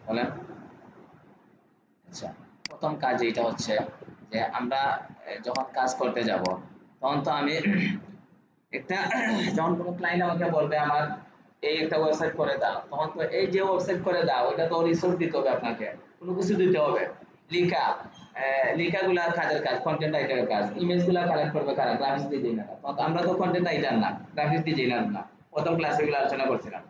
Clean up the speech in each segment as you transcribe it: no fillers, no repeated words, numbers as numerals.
বলেন। আচ্ছা, প্রথম কাজ এইটা হচ্ছে যে আমরা যখন কাজ করতে যাব তখন তো আমি একটা যখন কোনো ক্লায়েন্ট আমাকে বলবে আমার এই একটা ওয়েবসাইট করে দাও, তখন তো এই যে ওয়েবসাইট করে দাও ওটা তো রিসোর্স দিতে হবে, আপনাকে কোনো কিছু দিতে হবে, লিখা লিখাগুলা কাজের কাজ, কন্টেন্ট রাইটারের কাজ, ইমেজ গুলা কালেক্ট করবে কারা, গ্রাফিক্স ডিজাইনার। তো আমরা তো কন্টেন্ট রাইটার না, গ্রাফিক্স ডিজাইনার না, প্রথম ক্লাসে এগুলো আলোচনা করছিলাম।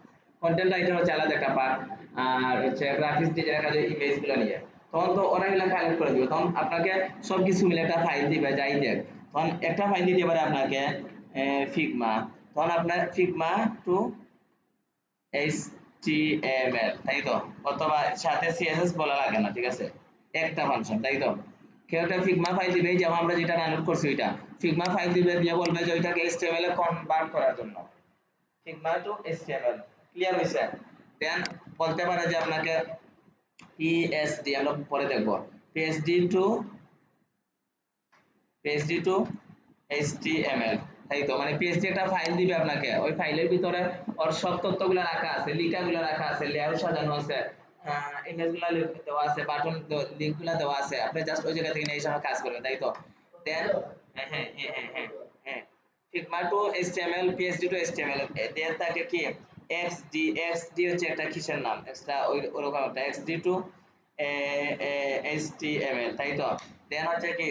কন্টেন্ট রাইটার হচ্ছে আলাদা একটা পার্ট, আর হচ্ছে গ্রাফিক্স ডিজাইনার কাজে ইমেজ গুলো নিয়ে, তখন তো ওরা এগুলা কালেক্ট করে দিবে, তখন আপনাকে সবকিছু মিলে একটা ফাইল দিবে, যাই দেখ তখন একটা ফাইল দিতে পারে আপনাকে ফিগমা, তখন আপনার ফিগমা টু HTML, তাই তো, অথবা সাথে CSS বলা লাগে না, ঠিক আছে, একটা ফাংশন, তাই তো। কেউ একটা ফিগমা ফাইল দিবে, যেমন আমরা যেটা ডাউনলোড করছি ওইটা ফিগমা ফাইল দিবে, দিয়ে বলবে যে ওইটাকে HTML এ কনভার্ট করার জন্য, ফিগমা টু HTML, ক্লিয়ার হয়েছে। দেন বলতে পারে যে আপনাকে PSD, আমরা পরে দেখব, PSD two PhD to HTML, তাই তো, মানে পিএইচডি একটা ফাইল দিবে আপনাকে, ওই ফাইলের ভিতরে ওর সব তথ্যগুলো রাখা আছে, লিখাগুলো রাখা আছে, লেআউট সাজানো আছে, ইমেজগুলো দেওয়া আছে, বাটন লিঙ্কগুলো দেওয়া আছে, আপনি জাস্ট ওই জায়গা থেকে নিয়ে এসে কাজ করবেন, তাই তো। দেন হ্যাঁ হ্যাঁ হ্যাঁ হ্যাঁ হ্যাঁ হ্যাঁ, Figma to HTML, PHD to HTML, then থাকে কি এক্সডি, এক্সডি হচ্ছে একটা কিসের নাম এক্সট্রা, ওই ওরকম একটা এক্সডি টু এইচটিএমএল, তাই তো। দেন হচ্ছে কি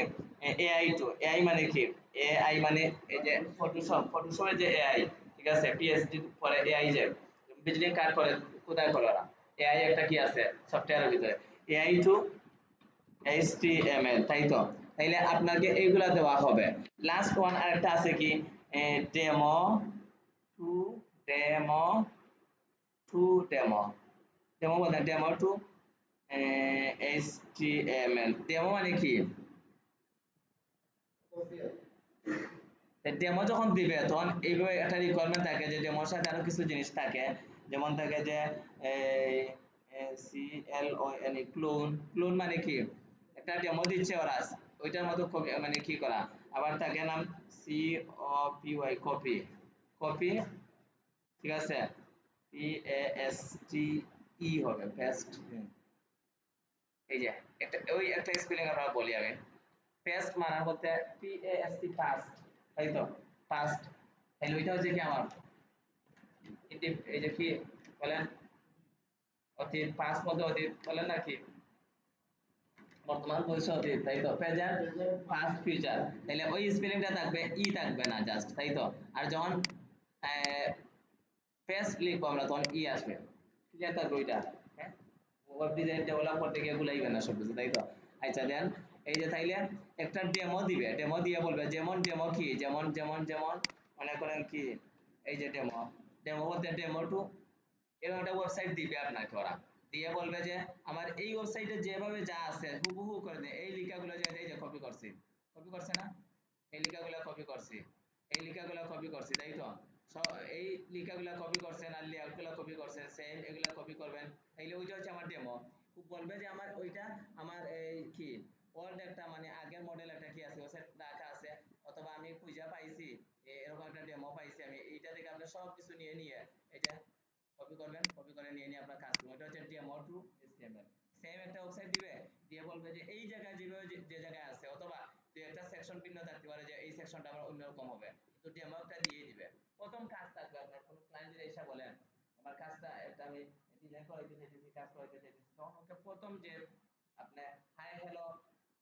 এআই টু, এআই মানে কি, এআই মানে এই যে ফটোশপ, ফটোশপের যে এআই, ঠিক আছে, পিএইচডি পরে এআই যে ভিজিটিং কার্ড করে, কোথায় করে ওরা, এআই একটা কি আছে সফটওয়্যারের ভিতরে, এআই টু এইচটিএমএল, তাই তো। তাইলে আপনাকে এইগুলা দেওয়া হবে। লাস্ট ওয়ান আরেকটা আছে কি demo two, demo two, demo, demo বলতে ডেমো টু এইচটিএমএল, ডেমো মানে কি, ডেমো যখন দিবে তখন এইভাবে একটা রিকোয়ারমেন্ট থাকে যে ডেমোর সাথে আরো কিছু জিনিস থাকে, যেমন থাকে যে CLON, ক্লোন, ক্লোন মানে কি, একটা ডেমো দিচ্ছে ওরা, ওইটার মতো মানে কি করা, আবার থাকে নাম COPY, কপি, কপি, ঠিক আছে, PASTE হবে, পেস্ট, এই যে একটা ওই একটা স্পেলিং আমরা বলি আমি, পেস্ট মানে বলতে PAST, পাস্ট, তাই তো, পাস্ট, তাহলে ওইটা হচ্ছে কি আমার এই যে কি বলেন, অতীত, পাস্ট মধ্যে অতীত বলেন নাকি, বর্তমান ভবিষ্যৎ অতীত, তাই তো, প্রেজেন্ট পাস্ট ফিউচার, তাহলে ওই স্পেলিংটা থাকবে, ই থাকবে না জাস্ট, তাই তো। আর যখন পেস্ট লিখবো আমরা তখন ই আসবে, ক্লিয়ার থাকবে ওইটা, হ্যাঁ, ওয়েব ডিজাইন ডেভেলপ করতে গিয়ে ভুলাইবে না সব কিছু, তাই তো। আচ্ছা দেন এই যে তাইলে একটা ডেমো দিবে, ডেমো দিয়ে বলবে যেমন ডেমো কি, যেমন যেমন যেমন মনে করেন কি এই যে ডেমো, ডেমো বলতে ডেমো টু, এরকম একটা ওয়েবসাইট দিবে আপনাকে ওরা, দিয়ে বলবে যে আমার এই ওয়েবসাইটে যেভাবে যা আছে হুবহু করে দে, এই লিখাগুলো যে এই যে কপি করছি, কপি করছে না, এই লিখাগুলো কপি করছি, এই লিখাগুলো কপি করছি, তাই তো। এই লিখাগুলো কপি করছেন আর লেআউটগুলো কপি করছেন, সেম এগুলা কপি করবেন, তাইলে ওইটা হচ্ছে আমার ডেমো। বলবে যে আমার ওইটা আমার এই কি ওল্ড একটা মানে আগের মডেল একটা কি আছে ওয়েবসাইট রাখা আছে, অথবা আমি খুঁজে পাইছি এরকম একটা ডেমো পাইছি আমি, এইটা থেকে আপনি সব কিছু নিয়ে নিয়ে এই যে কপি করবেন, কপি করে নিয়ে নিয়ে আপনার কাজ করবেন, এটা হচ্ছে ডেমো টু এইচটিএমএল। সেম একটা ওয়েবসাইট দিবে, দিয়ে বলবে যে এই জায়গায় যেভাবে যে জায়গায় আছে, অথবা দুই একটা সেকশন ভিন্ন থাকতে পারে যে এই সেকশনটা আমার অন্যরকম হবে, কিন্তু ডেমোটা দিয়ে দিবে। প্রথম কাজ থাকবে আপনার, কোনো ক্লায়েন্ট যদি এসে বলেন আমার কাজটা একটা আমি ডিজাইন করাইতে চাইতেছি, কাজ করাইতে চাইতেছি, তখন ওকে প্রথম যে আপনি হাই হ্যালো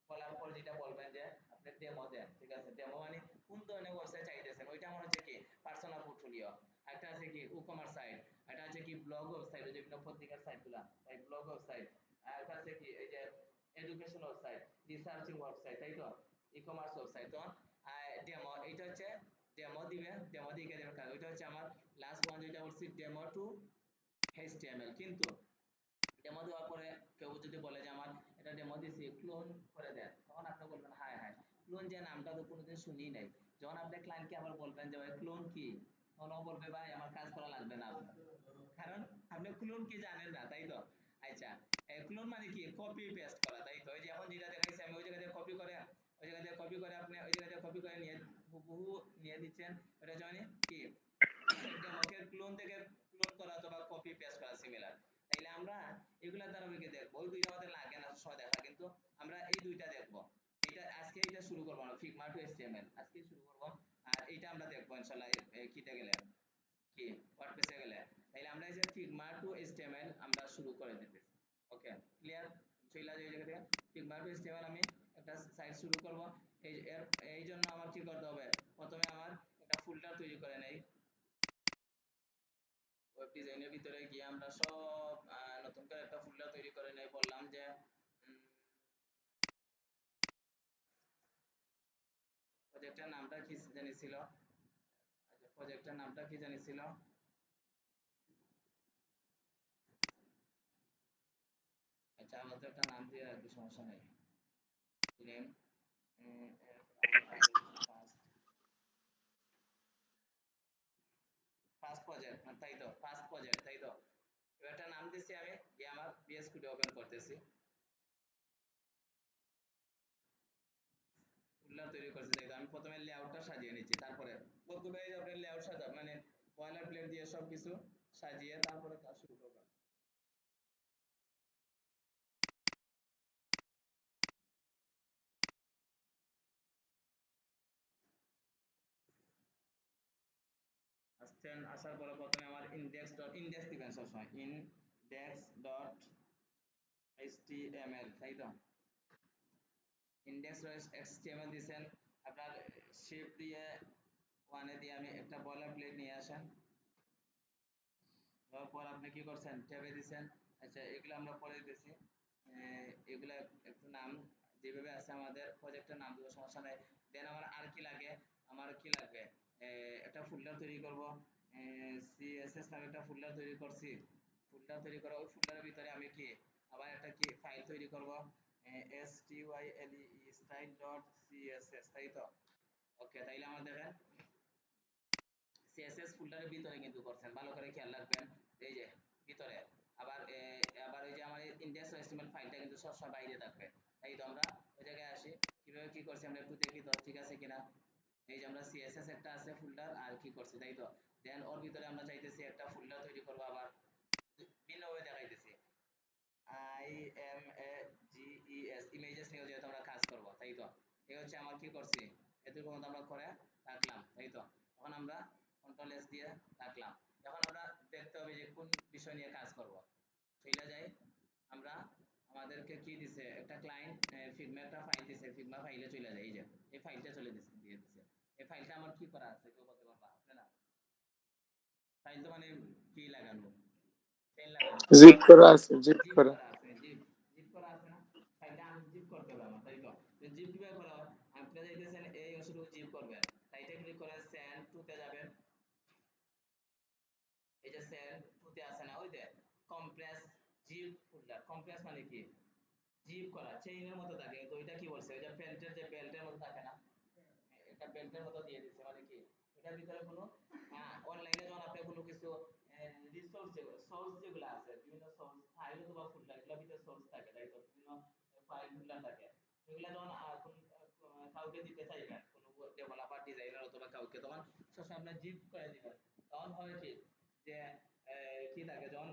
বলার পর যেটা বলবেন যে আপনি ডেমো দেন, ঠিক আছে, ডেমো মানে কোন ধরনের ওয়েবসাইট চাইতেছেন, ওইটা মনে হচ্ছে কি পার্সোনাল পোর্টফোলিও, একটা আছে কি ই-কমার্স সাইট, এটা আছে কি ব্লগ ওয়েবসাইট, ওই যে বিভিন্ন পত্রিকার সাইটগুলা, তাই ব্লগ ওয়েবসাইট, আর এটা আছে কি এই যে এডুকেশন ওয়েবসাইট, রিসার্চিং ওয়েবসাইট, তাই তো, ই-কমার্স ওয়েবসাইট। তো ডেমো এইটা হচ্ছে ডেমো দিবে, ডেমো দিয়ে দেবে কাজ, ওইটা হচ্ছে আমার লাস্ট ওয়ান যেটা বলছি ডেমো টু এইচটিএমএল। কিন্তু ডেমো দেওয়ার পরে কেউ যদি বলে যে আমার এটা ডেমো দিছি ক্লোন করে দেন, তখন আপনি বলবেন হায় হায় ক্লোন যে নামটা তো কোনোদিন শুনি নাই। যখন আপনি ক্লায়েন্টকে আবার বলবেন যে ভাই ক্লোন কি, তখন ও বলবে ভাই আমার কাজ করা লাগবে না আপনার, কারণ আপনি ক্লোন কি জানেন না, তাই তো। আচ্ছা, ক্লোন মানে কি কপি পেস্ট করা, তাই তো, ওই যে এখন যেটা দেখাইছি আমি ওই জায়গা থেকে কপি করে, ওই জায়গা থেকে কপি করে আপনি ওই জায়গা থেকে কপি করে নিয়ে হুবহু নিয়ে দিচ্ছেন, এটা জানি কি ডেমোকে ক্লোন থেকে ক্লোন করা অথবা কপি পেস্ট করা সিমিলার। তাইলে আমরা এগুলা দ্বারা দেখবো, ওই দুইটা আমাদের লাগে না সময় দেখা, কিন্তু আমরা এই দুইটা দেখবো। এটা আজকে এটা শুরু করবো না, ফিগমা টু এইচটিএমএল আজকে শুরু করবো। আর এটা আমরা দেখবো ইনশাআল্লাহ কিতে গেলে কি ওয়ার্ডপ্রেসে গেলে। তাইলে আমরা এই যে ফিগমা টু এইচটিএমএল আমরা শুরু করে দিতেছি। Okay clear? চলে যাই এই জায়গা থেকে ফিগমা টু এইচটিএমএল আমি একটা সাইট শুরু করব। এই জন্য আমার কি করতে হবে, প্রথমে আমার একটা ফোল্ডার তৈরি করে নেই। ওয়েব ডিজাইনের ভিতরে গিয়ে আমরা সব নতুন করে একটা ফোল্ডার তৈরি করে নেই। বললাম যে প্রজেক্টের নামটা কি জানি ছিল, আচ্ছা প্রজেক্টের নামটা কি জানি ছিল, আচ্ছা আমাদের একটা নাম দিয়ে রাখবি, সমস্যা নেই। নেম ফার্স্ট প্রজেক্ট, তাই তো ফার্স্ট প্রজেক্ট, তাই তো। এবার একটা নাম দিচ্ছি আমি, গিয়ে আমার পিএস কোড ওপেন করতেছি, ফোল্ডার তৈরি করছি। তাই তো আমি প্রথমে লেআউটটা সাজিয়ে নিচ্ছি, তারপরে প্রথমে আপনি লেআউট সাজা মানে বয়লার প্লেট দিয়ে সবকিছু সাজিয়ে তারপরে কাজ শুরু করবেন। আসছেন, আসার পরে প্রথমে আমার ইন্ডেক্স দিবেন সবসময়, ইনডেক্স ডট এইচটিএমএল, তাই তো ইন্ডেক্স ডট এইচটিএমএল দিয়েছেন। আপনার শিফট দিয়ে ওয়ানে দিয়ে আমি একটা বয়লার প্লেট নিয়ে আসেন, তারপর আপনি কি করছেন ট্যাবে দিছেন। আচ্ছা এগুলো আমরা পরে দিতেছি, এগুলা একটু নাম যেভাবে আছে আমাদের প্রজেক্টের নাম দেবো, সমস্যা নাই। দেন আমার আর কি লাগে, আমার কি লাগবে, একটা ফোল্ডার তৈরি করব, সিএসএস নামে একটা ফোল্ডার তৈরি করছি। ফোল্ডার তৈরি করা, ওই ফোল্ডারের ভিতরে আমি কি আবার একটা কি ফাইল তৈরি করব, style স্টাইল ডট সিএসএস, তাই তো। ওকে তাইলে আমার দেখেন সিএসএস ফোল্ডারের ভিতরে কিন্তু করছেন, ভালো করে খেয়াল রাখবেন। এই যে ভিতরে আবার আবার ওই যে আমার ইন্ডেক্স এস্টিমেট ফাইলটা কিন্তু সবসময় বাইরে থাকবে। তাই তো আমরা ওই জায়গায় আসি, কিভাবে কি করছি আমরা একটু দেখি তো ঠিক আছে কিনা। এই যে আমরা সিএসএস একটা আছে ফোল্ডার আর কি করছি, তাই তো। দেন ওর ভিতরে আমরা চাইতেছি একটা ফোল্ডার তৈরি করবো, আবার ভিন্নভাবে দেখাইতেছি, I M A G E S images নিয়ে যেহেতু আমরা কাজ করব, তাই তো। এই হচ্ছে আমার কি করছি, এতটুকু মতো আমরা করে রাখলাম, তাই তো। এখন আমরা কন্ট্রোল এস দিয়ে রাখলাম। এখন আমরা দেখতে হবে যে কোন বিষয় নিয়ে কাজ করব। চলে যাই আমরা, আমাদেরকে কি দিছে একটা ক্লায়েন্ট ফিগমা একটা ফাইল দিছে, ফিগমা ফাইলে চলে যায়। এই যে এই ফাইলটা চলে দিছে, দিয়ে দিছে। এই ফাইলটা আমার কি করা আছে কেউ বলতে পারবা আপনারা? ফাইল তো মানে কি লাগানো, চেইন লাগানো, জিপ করা আছে, জিপ জিপ করা। করা আছে, জিপ জিপ করা আছে না, ফাইলটা আনজিপ করতে হবে আমার, তাই তো। জিপ কিভাবে করা হয়, আপনি যাইতেছেন এই অংশটুকু জিপ করবেন, রাইটে ক্লিক করে সেন্ড টু তে যাবেন। এই যে সেন্ড টু তে আছে না, ওই যে কম্প্রেস জিপ ফোল্ডার, কম্প্রেস মানে কি জিপ করা, চেইনের মতো থাকে, তো এটা কি বলছে, ওই যে প্যান্টের যে বেল্টের মতো থাকে না, এটা বেল্টের মতো দিয়ে দিচ্ছে, মানে কি এটার ভিতরে কোনো অনলাইনে যখন আপনি কোনো কিছু রিসোর্স যেগুলো সোর্স যেগুলো আছে, বিভিন্ন সোর্স ফাইল অথবা ফোল্ডার, এগুলোর ভিতরে সোর্স থাকে, তাই তো বিভিন্ন ফাইল ফোল্ডার থাকে। এগুলা যখন কাউকে দিতে চাইবেন, কোনো ডেভেলপার ডিজাইনার অথবা কাউকে, তখন সবসময় আপনার জিপ করে দিবেন। তখন হবে কি যে কি থাকে, যখন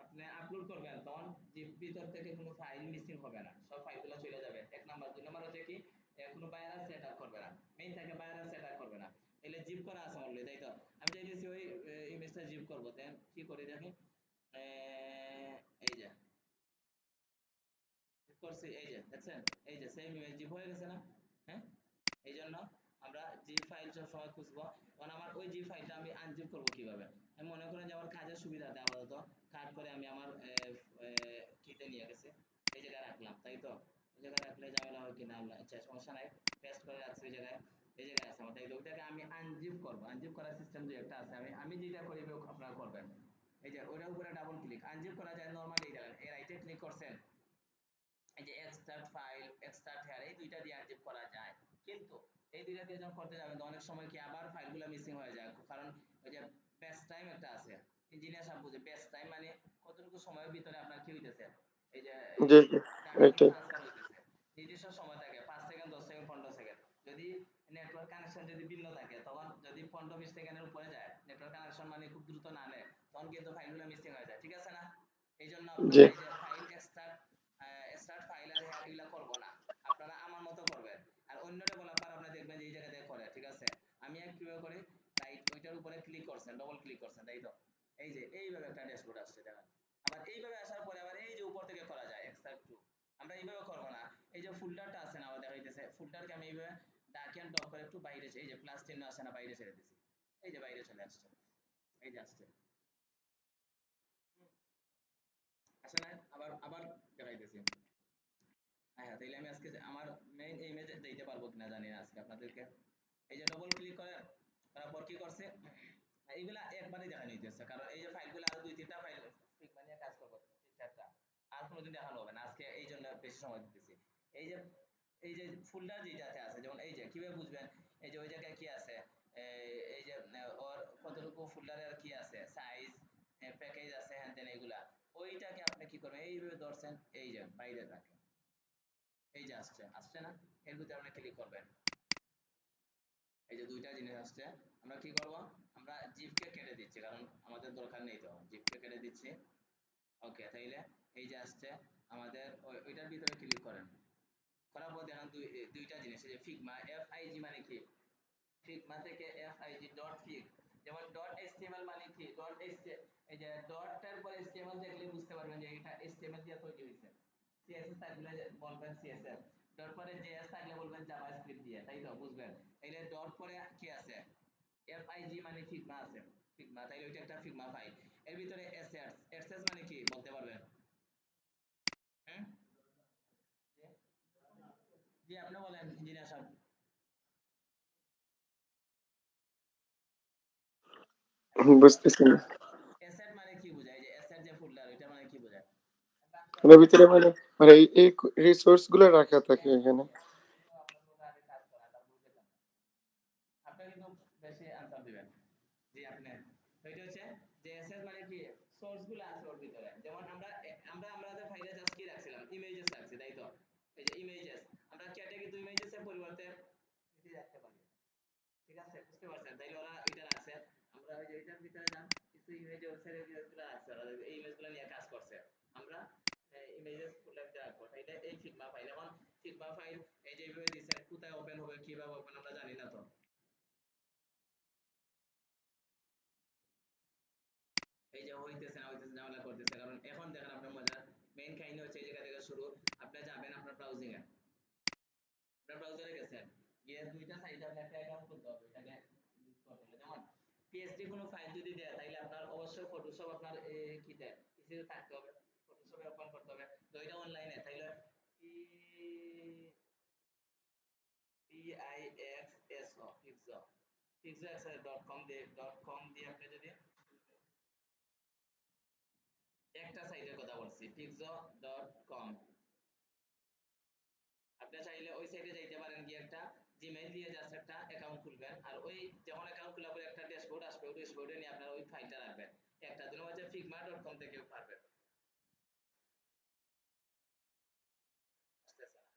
আপনি আপলোড করবেন তখন জিপ ভিতর থেকে কোনো ফাইল মিসিং হবে না, সব ফাইলগুলো চলে যাবে। এক নাম্বার। দুই নাম্বার হচ্ছে কি কোনো ভাইরাস সেটআপ করবে না, মেইন থাকে ভাইরাস সেটআপ করবে না। এলে জিপ করা আছে অলরেডি, তাই তো। আমি চাইতেছি ওই ইমেজটা জিপ করবো, দেন কি করি দেখি, এই যে জিপ করছি, এই যে দেখছেন, এই যে সেম ইমেজ জিপ হয়ে গেছে না। হ্যাঁ, এই জন্য আমরা জিপ ফাইল সব সময় খুঁজবো। কারণ আমার ওই জিপ ফাইলটা আমি আনজিপ করবো কিভাবে, আমি মনে করেন যে আমার কাজের সুবিধাতে আপাতত কাট করে আমি আমার কিতে নিয়ে গেছে, এই জায়গায় রাখলাম, তাই তো। এই জায়গায় রাখলে ঝামেলা হয় কিনা, আচ্ছা সমস্যা নাই, পেস্ট করে রাখছি ওই জায়গায়। এই জায়গায় আছে আমার, তাই তো। ওইটাকে আমি আনজিপ করবো, আনজিপ করার সিস্টেম যে একটা আছে, আমি যেটা করি আপনারা করবেন। এই যে ওইটার উপরে ডাবল ক্লিক, আনজিপ করা যায় নরমালি, এই জায়গায় এই রাইটে ক্লিক করছেন, এই যে এক্সট্রাক্ট ফাইল, এক্সট্রাক্ট হেয়ার, এই দুইটা দিয়ে আনজিপ করা যায়। কিন্তু এই দুইটা দিয়ে যখন করতে যাবেন তো অনেক সময় কি আবার ফাইলগুলো মিসিং হয়ে যায়, কারণ ওই যে বেস টাইম একটা আছে, ইঞ্জিনিয়ার সব বুঝে, বেস টাইম মানে কতটুকু সময়ের ভিতরে আপনার কি হইতেছে, এই যে জি জি, ডাটাগুলো এটাই। ট্রান্সফার হইতেছে। নির্দিষ্ট সময় থাকে 5 সেকেন্ড, 10 সেকেন্ড, 15 সেকেন্ড। যদি নেটওয়ার্ক কানেকশন যদি ভিন্ন থাকে, তখন যদি 15-20 সেকেন্ডের উপরে যায়, নেটওয়ার্ক কানেকশন মানে খুব দ্রুত না নেয়, তখন কিন্তু ফাইলগুলো মিসিং হয়ে যায়, ঠিক আছে না। এই জন্য আপনারা জি এই যে ফাইল স্টার্ট ফাইল আর এগুলা করবো না, আপনারা আমার মতো করবেন। আর অন্য ডেভেলপার আপনি দেখবেন যে এই জায়গাতে করে, ঠিক আছে। আমি কিভাবে করি, রাইট ওইটার উপরে ক্লিক করছেন, ডবল ক্লিক করছেন, তাই তো এই যে এইভাবে একটা ড্যাশবোর্ড আসছে দেখেন। আবার এইভাবে আসার পরে আবার এই যে উপর থেকে করা যায় এক্সট্রাক্ট টু। আমরা এইভাবে করবো না, এই যে ফোল্ডারটা আছে না আমাদের দেখাইতেছে, ফোল্ডারকে আমি এইভাবে ডাক এন্ড ড্রপ করে একটু বাইরে, এই যে প্লাস চিহ্ন আছে না, বাইরে ছেড়ে দিছি, এই যে বাইরে চলে আসছে, এই যে আসছে, আসে না, আবার আবার দেখাইতেছি। হ্যাঁ, তাইলে আমি আজকে আমার মেইন ইমেজে দিতে পারবো কিনা জানি না আজকে আপনাদেরকে। এই যে ডবল ক্লিক করে তারপর কি করছে, এইগুলা একবারই দেখা নিতেছে, কারণ এই যে ফাইলগুলো আরো দুই তিনটা ফাইল ফিগমা নিয়ে কাজ করবো, তিন চারটা, আর কোনোদিন দেখানো হবে না, আজকে এই জন্য বেশি সময় দিতেছি। এই যে এই যে ফোল্ডার যেটাতে আছে, যেমন এই যে কিভাবে বুঝবেন, এই যে ওই জায়গায় কি আছে, এই যে ওর কতটুকু ফোল্ডারের কি আছে, সাইজ, প্যাকেজ আছে, হ্যান তেন এইগুলা, ওইটাকে আপনি কি করবেন, এইভাবে ধরছেন, এই যে বাইরে রাখেন, এই যে আসছে, আসছে না, এর ভিতরে আপনি ক্লিক করবেন, এই যে দুইটা জিনিস আসছে। আমরা কি করব, আমরা জিপকে কেটে দিচ্ছি, কারণ আমাদের দরকার নেই, তো জিপকে কেটে দিচ্ছি। ওকে, তাইলে এই যে আসছে আমাদের ওইটার ভিতরে ক্লিক করেন, করার পর দেখেন দুইটা জিনিস, এই যে ফিগমা এফ আই জি মানে কি, ফিগমা থেকে F I G dot fig, যেমন ডট এইচটিএমএল মানে কি, ডট এই যে ডটের পর এইচটিএমএল দেখলে বুঝতে পারবেন যে এটা এইচটিএমএল দিয়ে তৈরি হয়েছে। সিএসএস থাকলে বলবেন সিএসএস, ডট পরে জেএস থাকলে বলবেন জাভাস্ক্রিপ্ট দিয়ে, তাই তো বুঝবেন। তাইলে ডট পরে কি আছে, এফ আই জি মানে ফিগমা আছে, ফিগমা, তাইলে ওইটা একটা ফিগমা ফাইল। এর ভিতরে অ্যাসেটস, অ্যাসেটস মানে কি বলতে পারবেন? হুম, জি আপনি বলেন ইঞ্জিনিয়ার সাহেব। বুঝতেছি না। অ্যাসেট মানে কি বোঝায়, এই যে অ্যাসেট যে ফোল্ডার, এটা মানে কি বোঝায়? এর ভিতরে মানে মানে এই রিসোর্স গুলো রাখা থাকে এখানে। আপনি কিন্তু বেশি আনসার দিবেন। জি আপনি, এটা হচ্ছে যে এসএস মানে কি, সোর্স গুলো আছে ওর ভিতরে, যেমন আমরা আমাদের ফাইলে জাস্ট কি রাখছিলাম, ইমেজেস রাখছি, তাই তো এই যে ইমেজেস, আমরা চ্যাটে কিন্তু ইমেজেস এর পরিবর্তে এটি রাখতে পারি, ঠিক আছে, বুঝতে পারছেন, তাইলে ওরা এটা রাখছে। আমরা ওই যে এটার ভিতরে যান, কিছু ইমেজ ওয়েবসাইটের ইমেজগুলো রাখছে, ওরা এই ইমেজগুলো নিয়ে কাজ করছে, আমরা ইমেজেস খুলে রাখবো, এটা এই ফিগমা ফাইল। এখন ফিগমা ফাইল এই যে এইভাবে দিচ্ছেন, কোথায় ওপেন হবে, কিভাবে ওপেন আমরা জানি না, তো এই যে হইতেছে না হইতেছে, ঝামেলা করতেছে, কারণ এখন দেখেন আপনার মজার মেইন কাহিনী হচ্ছে, এই জায়গা থেকে শুরু, আপনি যাবেন আপনার ব্রাউজিং এ, আপনার ব্রাউজারে গেছেন, গিয়ে দুইটা সাইটে আপনি একটা অ্যাকাউন্ট খুলতে হবে, এটাকে ইউজ করতে হলে, যেমন পিএসডি কোনো ফাইল যদি দেয়, তাইলে আপনার অবশ্যই ফটোশপ আপনার কিতে পিসিতে থাকতে হবে, ফটোশপে ওপেন করতে হবে, তো এটা অনলাইনে, তাইলে পি পিআইএক্সএসও পিক্সো পিক্সো.com দিয়ে আপনি যদি, একটা সাইটের কথা বলছি, পিক্সো.com, আপনি চাইলে ওই সাইটে যাইতে পারেন, গিয়ে একটা জিমেইল দিয়ে জাস্ট একটা অ্যাকাউন্ট খুলবেন, আর ওই যখন অ্যাকাউন্ট খোলার পরে একটা ড্যাশবোর্ড আসবে, ওই ড্যাশবোর্ডে নিয়ে আপনার ওই ফাইলটা রাখবেন, একটা দিনের মধ্যে figma.com থেকেও পারবেন। আসতেছে না,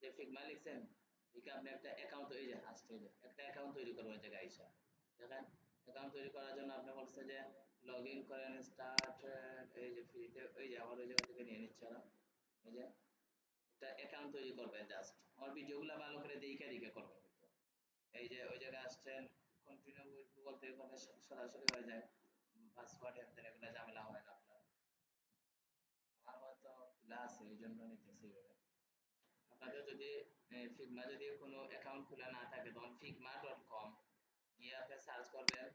যে ফিগমা লিখছেন, এখানে আপনি একটা অ্যাকাউন্ট, এই যে আসছে, এই যে একটা অ্যাকাউন্ট তৈরি করবেন, এই জায়গায় আইসা দেখেন, অ্যাকাউন্ট তৈরি করার জন্য আপনি বলছে যে লগ ইন করেন, স্টার্ট, এই যে ফ্রিতে, এই যে আমার ওই জায়গা থেকে নিয়ে নিচ্ছে ওরা, এই যে একটা অ্যাকাউন্ট তৈরি করবেন, জাস্ট আমার ভিডিওগুলো ভালো করে দেখে দেখে করবেন কিন্তু। এই যে ওই জায়গায় আসছেন, কন্টিনিউ উইথ গুগল থেকে করলে সরাসরি হয়ে যায়, পাসওয়ার্ড এন্টার এগুলো ঝামেলা হয় না আপনার। আমার হয়তো খোলা আছে, এই জন্য নিতেছি এইভাবে। আপনাদের যদি ফিগমা যদি কোনো অ্যাকাউন্ট খোলা না থাকে, তখন figma.com গিয়ে আপনি সার্চ করবেন,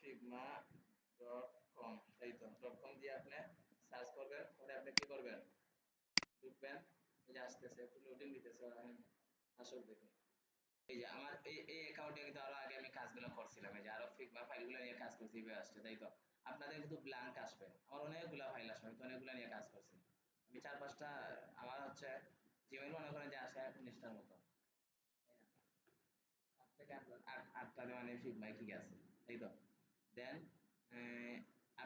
figma.com, এই তো .com দিয়ে আপনি সার্চ করবেন, পরে আপনি কি করবেন, ঢুকবেন, এই যে আসতেছে, একটু লোডিং দিতেছে, আসল দেখুন। এই যে আমার এই অ্যাকাউন্টে কিন্তু আরো আগে আমি কাজগুলো করছিলাম, এই যে আরো ফিগমা ফাইলগুলো নিয়ে কাজ করছি, এইভাবে আসছে, তাই তো আপনাদের কিন্তু ব্ল্যাঙ্ক আসবে, আমার অনেকগুলো ফাইল আসবে, আমি তো অনেকগুলো নিয়ে কাজ করছি, আমি চার পাঁচটা, আমার হচ্ছে জিমেইল মনে করেন যে আসে 19টার মতো, আট থেকে আটটা মানে ফিগমায় কি আছে, তাই তো দেন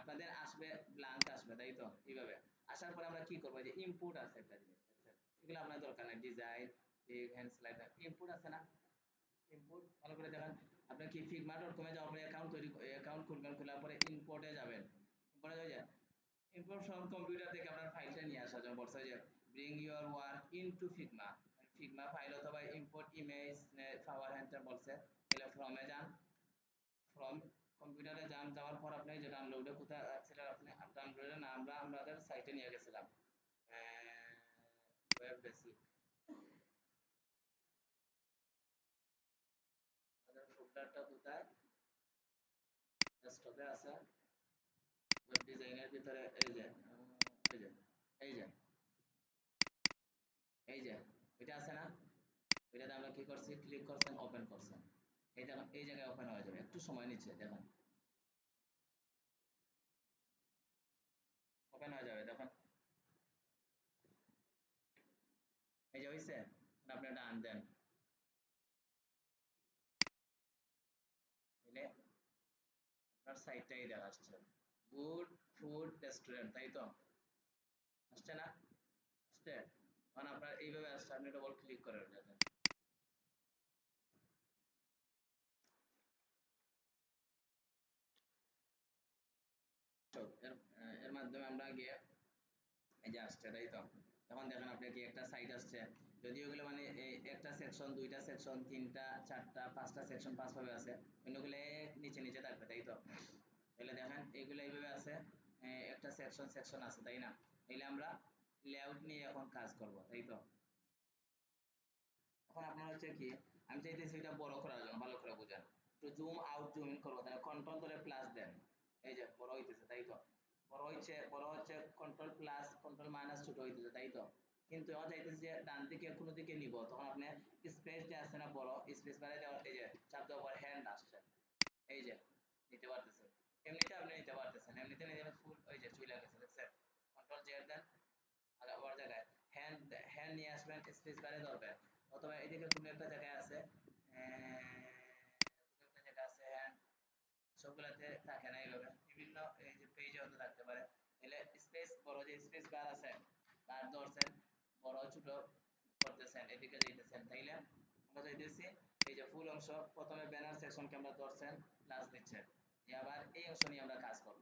আপনাদের আসবে ব্ল্যাঙ্ক আসবে, তাই তো? এইভাবে আসার পরে আমরা কি করবো, যে ইনপুট আছে একটা জিনিস দেখছেন, এগুলো আপনার দরকার নাই, ডিজাইন হ্যান্ড স্লাইডার ইনপুট আছে না, ইনপুট ভালো করে দেখেন। আপনি কি figma.com এ যাওয়ার পরে অ্যাকাউন্ট খুলবেন, খোলার পরে ইম্পোর্টে যাবেন, ইম্পোর্টে হয়ে যায় ইম্পোর্ট ফ্রম কম্পিউটার থেকে আপনার ফাইলটা নিয়ে আসা জন্য বলছে যে bring your work into Figma, Figma file অথবা ইম্পোর্ট ইমেজ পাওয়ার হ্যান্ডটা বলছে, তাহলে ফ্রমে যান, ফ্রম কম্পিউটারে যান, যাওয়ার পর আপনি যে ডাউনলোডে কোথায় সেটা আপনি ডাউনলোডে না আমরা আমাদের সাইটে নিয়ে গেছিলাম ওয়েব বেসিক, আমাদের ফোল্ডারটা কোথায় ডেস্কটপে আছে, ওয়েব ডিজাইনের ভিতরে এই যে এই যে এই যে এটা আছে না, এটাতে আমরা কি করছি, ক্লিক করছেন, ওপেন করছেন, এই দেখুন এই জায়গায় ওপেন হয়ে যাবে, একটু সময় নিচ্ছে দেখুন, ওপেন হয়ে যাবে দেখুন, এই যে হয়েছে, আপনি এটা আন দেন, তাহলে আপনার সাইটটাই দেখা আসছে, গুড ফুড রেস্টুরেন্ট, তাই তো? আসছে না, আসছে, কারণ আপনার এইভাবে আসছে, আপনি ডবল ক্লিক করেন এটাতে, তো এর মাধ্যমে আমরা গিয়ে এই যে আসছে, তাই তো? এখন দেখেন আপনার কি একটা সাইট আসছে, যদি ওগুলো মানে একটা সেকশন, দুইটা সেকশন, তিনটা, চারটা, পাঁচটা সেকশন পাঁচ ভাবে আছে, অন্যগুলো নিচে নিচে থাকবে, তাই তো? তাহলে দেখেন এইগুলো এইভাবে আছে, একটা সেকশন সেকশন আছে, তাই না? তাহলে আমরা লেআউট নিয়ে এখন কাজ করব, তাই তো? এখন আপনার হচ্ছে কি, আমি চাইতেছি এটা বড় করার জন্য, ভালো করে বুঝেন, একটু জুম আউট জুম ইন করবো, তাহলে কন্ট্রোল ধরে প্লাস দেন, এই যে বড় হইতেছে, তাই তো? বড় হচ্ছে কন্ট্রোল প্লাস কন্ট্রোল মাইনাস ছোট হইতেছে, তাই তো? কিন্তু এখন চাইতেছি যে ডান দিকে কোনো দিকে নিব, তখন আপনি স্পেস যে আছে না, বড় স্পেস বারে দেওয়ার, এই যে চাপ দেওয়ার পর হ্যান্ড আসছে, এই যে নিতে পারতেছেন, এমনিতে আপনি নিতে পারতেছেন, এমনিতে নিয়ে গেলে ফুল ওই যে চলে গেছে, দেখছেন? কন্ট্রোল জেড দেন, আর আবার জায়গায় হ্যান্ড হ্যান্ড নিয়ে আসবেন, স্পেস বারে ধরবেন, অথবা এদিকে কোনো একটা জায়গায় আছে, কোনো একটা জায়গা আছে হ্যান্ড, সবগুলাতে থাকে না এইভাবে, বিভিন্ন এই যে পেজে হতে থাকতে পারে, এলে স্পেস বড় যে স্পেস বার আছে, বার ধরছেন, বড় ছোট করতেছেন, এদিকে যাইতেছেন, তাইলে আমরা যাইতেছি, এই যে ফুল অংশ, প্রথমে ব্যানার সেকশনকে আমরা ধরছেন, প্লাস দিচ্ছেন, আবার এই অংশ নিয়ে আমরা কাজ করব,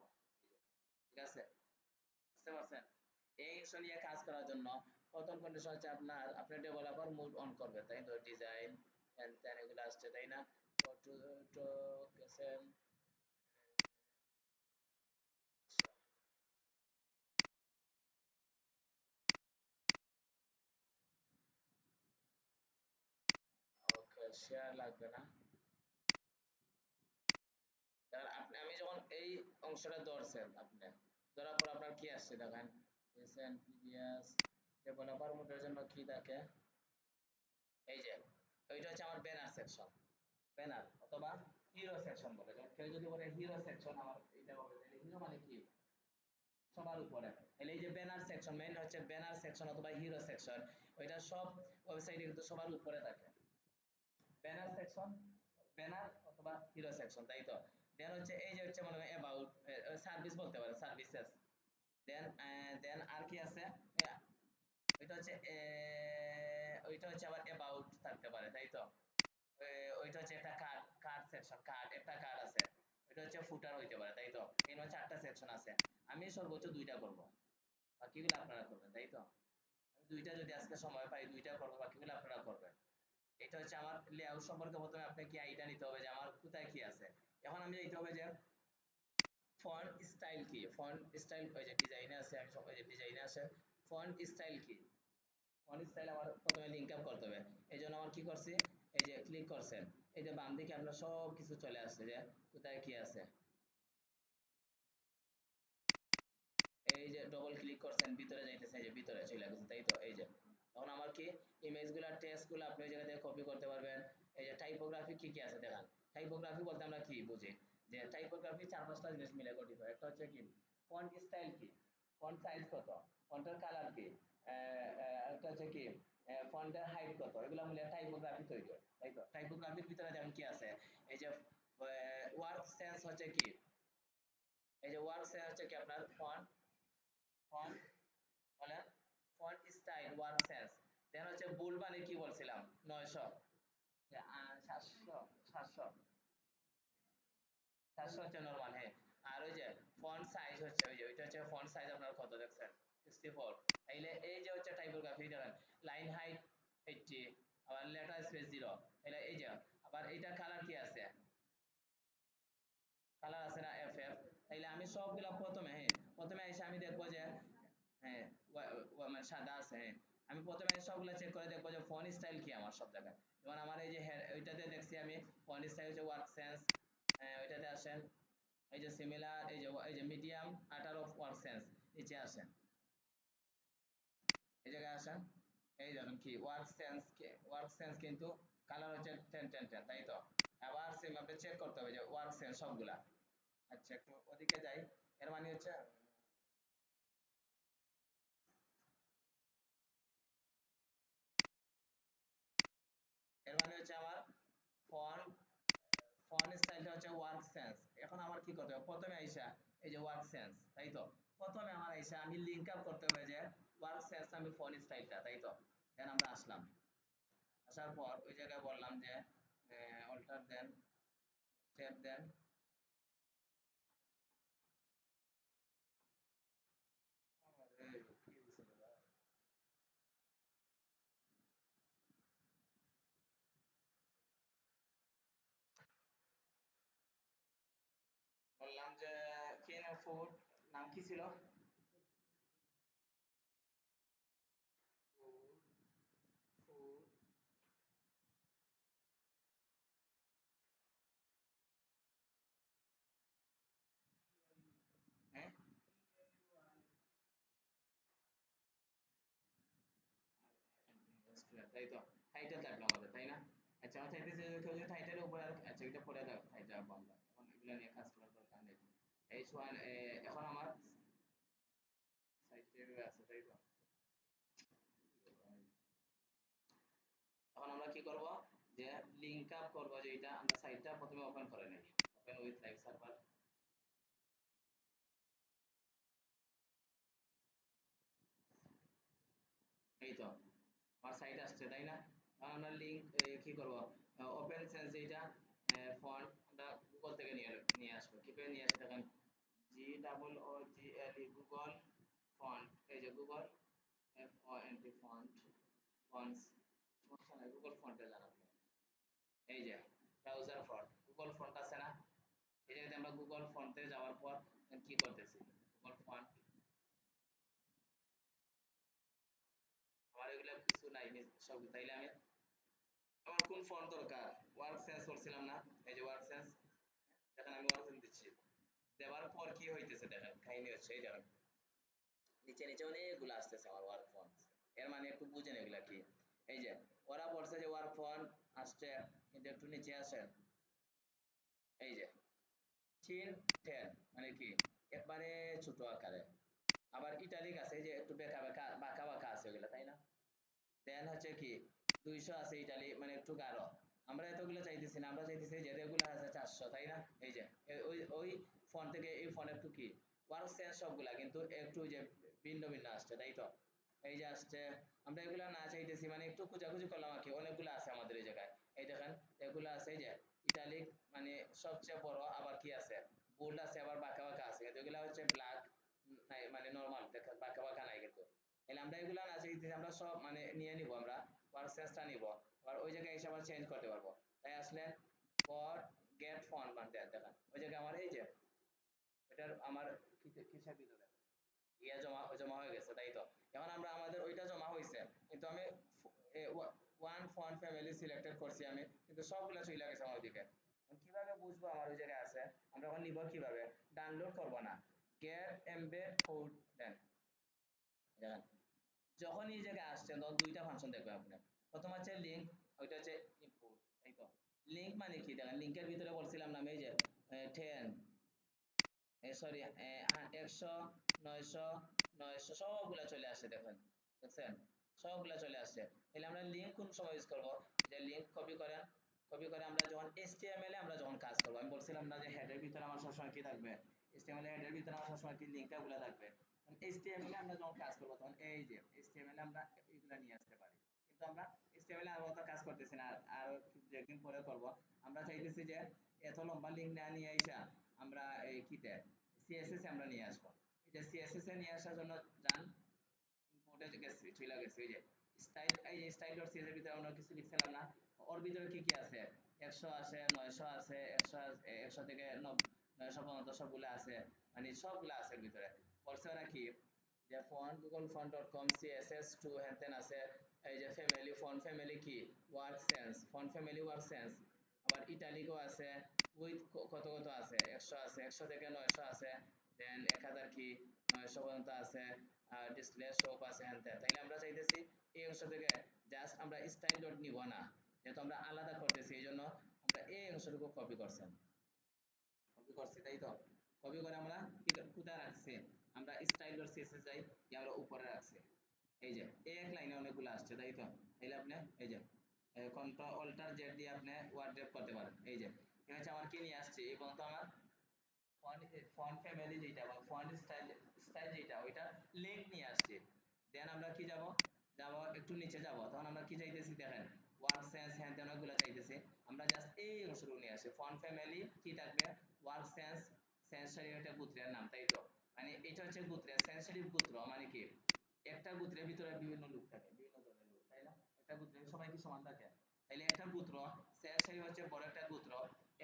ঠিক আছে? বুঝতে পারছেন? এই অংশ নিয়ে কাজ করার জন্য প্রথম কন্ডিশন হচ্ছে আপনার ডেভেলপার মোড অন করবে, তাই তো? ডিজাইন এন্ড এগুলো আসছে, তাই না? ফটো গেছেন, ওকে শেয়ার লাগবে না, কারণ আপনি আমি যখন এই অংশটা ধরছেন, আপনি ধরার পর আপনার কি আসছে দেখেন, রিসেন্ট প্রিভিয়াস ডেভেলপার মোডের জন্য কি থাকে, এই যে ওইটা হচ্ছে আমার ব্যানার সেকশন, ব্যানার অথবা হিরো সেকশন বলে, যেমন কেউ যদি বলে হিরো সেকশন আমার এটা হবে, তাহলে হিরো মানে কি, সবার উপরে, তাহলে এই যে ব্যানার সেকশন মেইন হচ্ছে ব্যানার সেকশন অথবা হিরো সেকশন, ওইটা সব ওয়েবসাইটে কিন্তু সবার উপরে থাকে, ব্যানার সেকশন, ব্যানার অথবা হিরো সেকশন, তাই তো? দেন হচ্ছে এই যে হচ্ছে মনে হয় অ্যাবাউট সার্ভিস বলতে পারে, সার্ভিসেস, দেন দেন আর কি আছে, ওইটা হচ্ছে ওইটা হচ্ছে আবার অ্যাবাউট থাকতে পারে, তাই তো? ওইটা হচ্ছে একটা কার্ড, কার্ড সেকশন, কার্ড একটা কার্ড আছে, ওইটা হচ্ছে ফুটার হইতে পারে, তাই তো? এই চারটা সেকশন আছে, আমি সর্বোচ্চ দুইটা করব, বাকিগুলো আপনারা করবেন, তাই তো? আমি দুইটা যদি আজকে সময় পাই দুইটা করবো, বাকিগুলো আপনারা করবেন। এটা হচ্ছে আমার লেআউট সম্পর্কে প্রথমে আপনাকে কি আইডিয়া নিতে হবে যে আমার কোথায় কি আছে, এখন আমি যাইতে হবে যে ফন্ট স্টাইল কি, ফন্ট স্টাইল ওই যে ডিজাইনে আছে, আমি সব ওই যে ডিজাইনে আছে, ফন্ট স্টাইল কি, ফন্ট স্টাইল আমার প্রথমে লিঙ্ক আপ করতে হবে, এই জন্য আমার কি করছি, এই যে ক্লিক করছেন, এই যে বাম দিকে আপনার সব কিছু চলে আসছে যে কোথায় কি আছে, এই যে ডবল ক্লিক করছেন, ভিতরে যাইতেছে, এই যে ভিতরে চলে গেছে, তাই তো? এই যে তখন আমার কি ইমেজগুলো টেক্সটগুলো আপনি ওই জায়গা থেকে কপি করতে পারবেন, এই যে টাইপোগ্রাফি কি কি আছে দেখান, টাইপোগ্রাফি বলতে আমরা কি বুঝি, যে টাইপোগ্রাফি চার পাঁচটা জিনিস মিলে গঠিত, একটা হচ্ছে কি ফন্ট স্টাইল কি, ফন্ট সাইজ কত, ফন্টের কালার কি, একটা হচ্ছে কি ফন্টের হাইট কত, এগুলো মিলে টাইপোগ্রাফি তৈরি হয়, তাই তো? টাইপোগ্রাফির ভিতরে যেমন কি আছে, এই যে ওয়ার্ক সেন্স হচ্ছে কি, এই যে ওয়ার্ক সেন্স হচ্ছে কি আপনার ফন্ট ফন্ট বলে ফন্ট স্টাইল ওয়ার্ক সেন্স। দেন হচ্ছে বুল মানে কি বলছিলাম 900 700 700 700 হচ্ছে নরমাল। হ্যাঁ, আর ওই যে ফন্ট সাইজ হচ্ছে ওই যে ওইটা হচ্ছে ফন্ট সাইজ আপনার কত দেখছেন 64। তাইলে এই যে হচ্ছে টাইপোগ্রাফি দেখেন লাইন হাইট 80, আবার লেটার স্পেস 0। তাহলে এই যে আবার এইটা কালার কি আছে, কালার আছে না এফএফ। তাইলে আমি সবগুলা প্রথমে, হ্যাঁ প্রথমে এসে আমি দেখবো যে হ্যাঁ মানে সাদা আছে। হ্যাঁ, আমি প্রথমে সবগুলো চেক করে দেখবো যে ফন্ট স্টাইল কি আমার সব জায়গায়। যেমন আমার এই যে ওইটাতে দেখছি আমি ফন্ট স্টাইল হচ্ছে ওয়ার্ক সেন্স, ওইটাতে আসেন এই যে সিমিলার, এই যে মিডিয়াম আটার অফ ওয়ার্ক সেন্স নিচে আসেন, এই জায়গায় আসেন। এই দেখুন কি ওয়ার্ক সেন্স কিন্তু কালার হচ্ছে 10 10 10, তাই তো। আবার সেম আপনি চেক করতে হবে যে ওয়ার্ক সেন্স সবগুলা। আচ্ছা একটু ওদিকে যাই। এর মানে হচ্ছে আমার ফন্ট ফন্ট স্টাইলটা হচ্ছে ওয়ার্ক সেন্স। এখন আমার কি করতে হবে, প্রথমে আইসা এই যে ওয়ার্ক সেন্স, তাই তো। প্রথমে আমার আইসা আমি লিংক আপ করতে হবে যে ওয়ার্ক সেন্স আমি ফন্ট স্টাইলটা, তাই তো। দেন আমরা আসলাম, আসার পর ওই জায়গায় বললাম যে অল্টার দেন ট্যাব দেন, কি হয়েছিল ভাই? বললাম যে কিন ফুড নাম কি ছিল, ফুড ফুড হ্যাঁ তাই তো, টাইটেল থাকলো আমাদের, তাই না। আচ্ছা আমার চাইতেছে কেউ যদি টাইটেলের উপরে আচ্ছা এটা পড়ে দাও টাইটেল আমরা এখন এগুলো নিয়ে কাজ করার দরকার নেই। এইচ ওয়ান এখন আমার সাইটে আছে, তাই তো। এখন আমরা কি করব, যে লিংক আপ করব, যে এটা আমরা সাইটটা প্রথমে ওপেন করে নেই, ওপেন উইথ লাইভ সার্ভার। এই তো আমার সাইট আসছে, তাই না। এখন আমরা লিংক কি করব, ওপেন সেন্স যেটা ফন্ট আমরা গুগল থেকে নিয়ে নিয়ে আসবো। কিভাবে নিয়ে আসবো দেখেন, GOOGLE গুগল ফন্ট, এই যে গুগল FONT ফন্ট ফন্টস, সমস্যা নাই গুগল ফন্টে যান আপনি। এই যে ব্রাউজার ফন্ট গুগল ফন্ট আছে না, এই জায়গাতে আমরা গুগল ফন্টে যাওয়ার পর কি করতেছি, গুগল ফন্ট। আমার এগুলো কিছু নাই সব, তাইলে আমি আমার কোন ফন্ট দরকার, ওয়ার্ক সেন্স করছিলাম না, এই যে ওয়ার্ক সেন্স, দেখেন আমি ওয়ার্ক সেন্স দিচ্ছি। দেওয়ার পর কি হইতেছে দেখেন, কাহিনী হচ্ছে এই দেখেন নিচে নিচে অনেকগুলো আসতেছে আমার ওয়ার্ক ফন্ট। এর মানে একটু বুঝেন এগুলা কি। এই যে ওরা বলছে যে ওয়ার্ক ফন্ট আসছে, কিন্তু একটু নিচে আসেন, এই যে 10 10 মানে কি একবারে ছোট আকারে। আবার ইটালিক আছে এই যে একটু বেঁকা বেঁকা বাঁকা বাঁকা আছে ওগুলা, তাই না। দেন হচ্ছে কি 200 আছে ইটালি মানে একটু গাঢ়। আমরা এতগুলো চাইতেছি না, আমরা চাইতেছি যে রেগুলার আছে 400, তাই না। এই যে ওই ওই ফোন থেকে এই ফোন একটু কি ওয়ার্ক সেন্স সবগুলা কিন্তু একটু যে ভিন্ন ভিন্ন আসছে, তাই তো। এই যে আসছে, আমরা এগুলা না চাইতেছি মানে একটু খোঁজাখুঁজি করলাম আর কি, অনেকগুলো আছে আমাদের এই জায়গায়। এই দেখেন এগুলো আছে এই যে ইটালিক মানে সবচেয়ে বড়, আবার কি আছে বোল্ড আছে, আবার বাঁকা বাঁকা আছে, কিন্তু এগুলা হচ্ছে ব্ল্যাক নাই মানে নরমাল দেখা বাঁকা বাঁকা নাই কিন্তু। তাহলে আমরা এগুলা না চাইতেছি, আমরা সব মানে নিয়ে নিব, আমরা ওয়ার্ক সেন্সটা নিব, আর ওই জায়গায় এসে আবার চেঞ্জ করতে পারবো। তাই আসলেন ফর গেট ফন্ট বানতে দেখেন ওই জায়গায় আমার এই যে এটার আমার কিসের ভিতরে ইয়া জমা জমা হয়ে গেছে, তাই তো। এখন আমরা আমাদের ওইটা জমা হয়েছে, কিন্তু আমি ওয়ান ফন্ট ফ্যামিলি সিলেক্টেড করছি আমি, কিন্তু সবগুলো চলে গেছে আমার ওইদিকে। কিভাবে বুঝবো আমার ওই জায়গায় আছে, আমরা এখন নিব কিভাবে, ডাউনলোড করব না, গেট এমবেড কোড দেন। দেখেন যখন এই জায়গায় আসছেন তখন দুইটা ফাংশন দেখবেন আপনি, প্রথম হচ্ছে লিঙ্ক, ওইটা হচ্ছে ইম্পোর্ট, তাই তো। লিঙ্ক মানে কি দেখেন, লিঙ্কের ভিতরে বলছিলাম না আমি এই যে 10 সরি 100 900 900 সবগুলা চলে আসছে দেখেন, দেখছেন সবগুলা চলে আসছে। তাহলে আমরা লিঙ্ক কোন সময় ইউজ করব, যে লিঙ্ক কপি করেন, কপি করে আমরা যখন HTML এ আমরা যখন কাজ করব, আমি বলছিলাম না যে হেডের ভিতরে আমার সবসময় কি থাকবে HTML হেডারের ভিতরে আমার সবসময় কি লিঙ্ক গুলো থাকবে। HTML আমরা যখন কাজ করব তখন এই যে HTML আমরা এগুলা নিয়ে আসতে পারি, কিন্তু আমরা HTML আর অত কাজ করতেছি না, আর যেদিন পরে করব। আমরা চাইতেছি যে এত লম্বা লিঙ্ক না নিয়ে আইসা আমরা এই কিতে CSS আমরা নিয়ে আসবো। এই যে CSS এ নিয়ে আসার জন্য যান ইম্পোর্টে গেছি, চলে গেছি, এই যে স্টাইল, এই যে style.cs এর ভিতরে আমরা কিছু লিখছিলাম না, ওর ভিতরে কি কি আছে, 100 আছে, 900 আছে, 100 থেকে 900 পর্যন্ত সবগুলো আছে, মানে সবগুলো আছে এর ভিতরে। বলছে ওরা কি যে ফন্ট গুগল font.com css2 হ্যানতেন আছে। এই যে ফ্যামিলি, ফন্ট ফ্যামিলি কি work sense, font family work sense, আবার ইটালিকও আছে, উইথ কত কত আছে, 100 আছে, 100 থেকে 900 আছে, দেন 1000 কি 900 পর্যন্ত আছে, আর ডিসপ্লে শপ আছে হ্যানতেন। তাইলে আমরা চাইতেছি এই অংশ থেকে জাস্ট আমরা স্টাইল ডট নিব না, যেহেতু আমরা আলাদা করতেছি, এই জন্য আমরা এই অংশটুকু কপি করছি, তাই তো। কপি করে আমরা কোথায় রাখছি, আমরা স্টাইল ডট সিএসএস যাই, যে আমরা উপরে রাখছি। এই যে এক লাইনে অনেকগুলো আসছে, তাই তো। তাইলে আপনি এই যে কন্ট্রোল অল্টার জেড দিয়ে আপনি ওয়ার্ড ড্রাইভ করতে পারেন। এই যে এটা হচ্ছে আমার কি নিয়ে আসছে, এই পর্যন্ত আমার ফন্ট ফ্যামিলি যেটা বা ফন্ট স্টাইল স্টাইল যেটা ওইটা লিংক নিয়ে আসছে। দেন আমরা কি যাব, একটু নিচে যাব, তখন আমরা কি চাইতেছি দেখেন, ওয়ার্ক সেন্স হ্যান তেন গুলো চাইতেছি। আমরা জাস্ট এই অংশটুকু নিয়ে আসি, ফন্ট ফ্যামিলি কি থাকবে, ওয়ার্ক সেন্স, সেন্সরি একটা গোত্রের নাম, তাই তো। মানে এটা হচ্ছে গোত্রের সেন্সিটিভ গোত্র, মানে কি একটা গোত্রের ভিতরে বিভিন্ন লোক থাকে, বিভিন্ন ধরনের লোক, তাই না। একটা গোত্রের সবাই কি সমান থাকে, তাইলে একটা গোত্র সেন্সরি হচ্ছে বড় একটা গোত্র,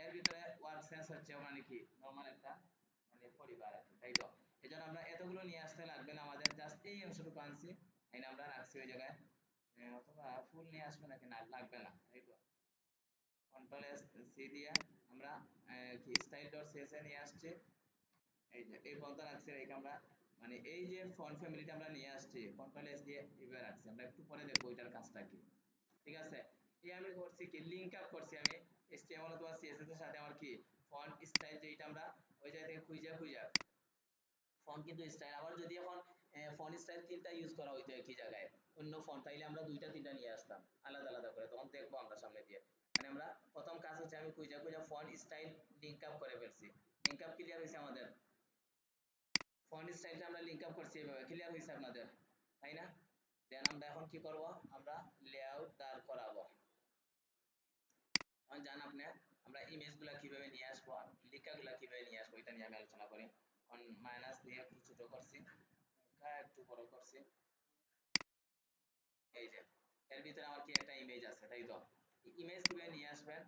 এর ভিতরে ওয়ার্ক সেন্স হচ্ছে মানে কি নরমাল একটা মানে পরিবার আর কি, তাই তো। এই জন্য আমরা এতগুলো নিয়ে আসতে লাগবে না আমাদের, জাস্ট এই অংশটুকু আনছি, এই আমরা রাখছি ওই জায়গায়। অথবা ফুল নিয়ে আসবে নাকি, না লাগবে না, তাই তো। কন্ট্রোল এস সি দিয়ে আমরা কি স্টাইল ডট সিএসএস নিয়ে আসছি, এই যে এই পর্যন্ত রাখছি, এই আমরা মানে এই যে ফন্ট ফ্যামিলিটা আমরা নিয়ে আসছি কন্ট্রোল এস দিয়ে এভাবে রাখছি। আমরা একটু পরে দেখবো এটার কাজটা কি, ঠিক আছে। এই আমি করছি কি লিংক আপ করছি আমি HTML অথবা CSS এর সাথে আমার কি ফন্ট স্টাইল, যেটা আমরা ওই জায়গা থেকে খুঁজে ফন্ট কিন্তু স্টাইল, আবার যদি এখন ফন্ট স্টাইল তিনটা ইউজ করা হইতো একই জায়গায় অন্য ফন্ট, তাইলে আমরা দুইটা তিনটা নিয়ে আসতাম আলাদা আলাদা করে, তখন দেখবো আমরা সামনে দিয়ে। মানে আমরা প্রথম কাজ হচ্ছে আমি খুঁজে ফন্ট স্টাইল লিংক আপ করে ফেলছি। লিংক আপ ক্লিয়ার হয়েছে আমাদের, ফন্ট স্টাইলটা আমরা লিংক আপ করছি, এভাবে ক্লিয়ার হয়েছে আপনাদের, তাই না। দেন আমরা এখন কি করব, আমরা লেআউট দাঁড় করাবো। এখন জান আপনি আমরা ইমেজগুলা কিভাবে নিয়ে আসবো, লেখাগুলা কিভাবে নিয়ে আসবো, এটা নিয়ে আমি আলোচনা করি। অন মাইনাস দিয়ে একটু ছোট করছি, একটু বড় করছি। এই যে এর ভিতরে আমার কি একটা ইমেজ আছে, তাই তো। ইমেজ কিভাবে নিয়ে আসবেন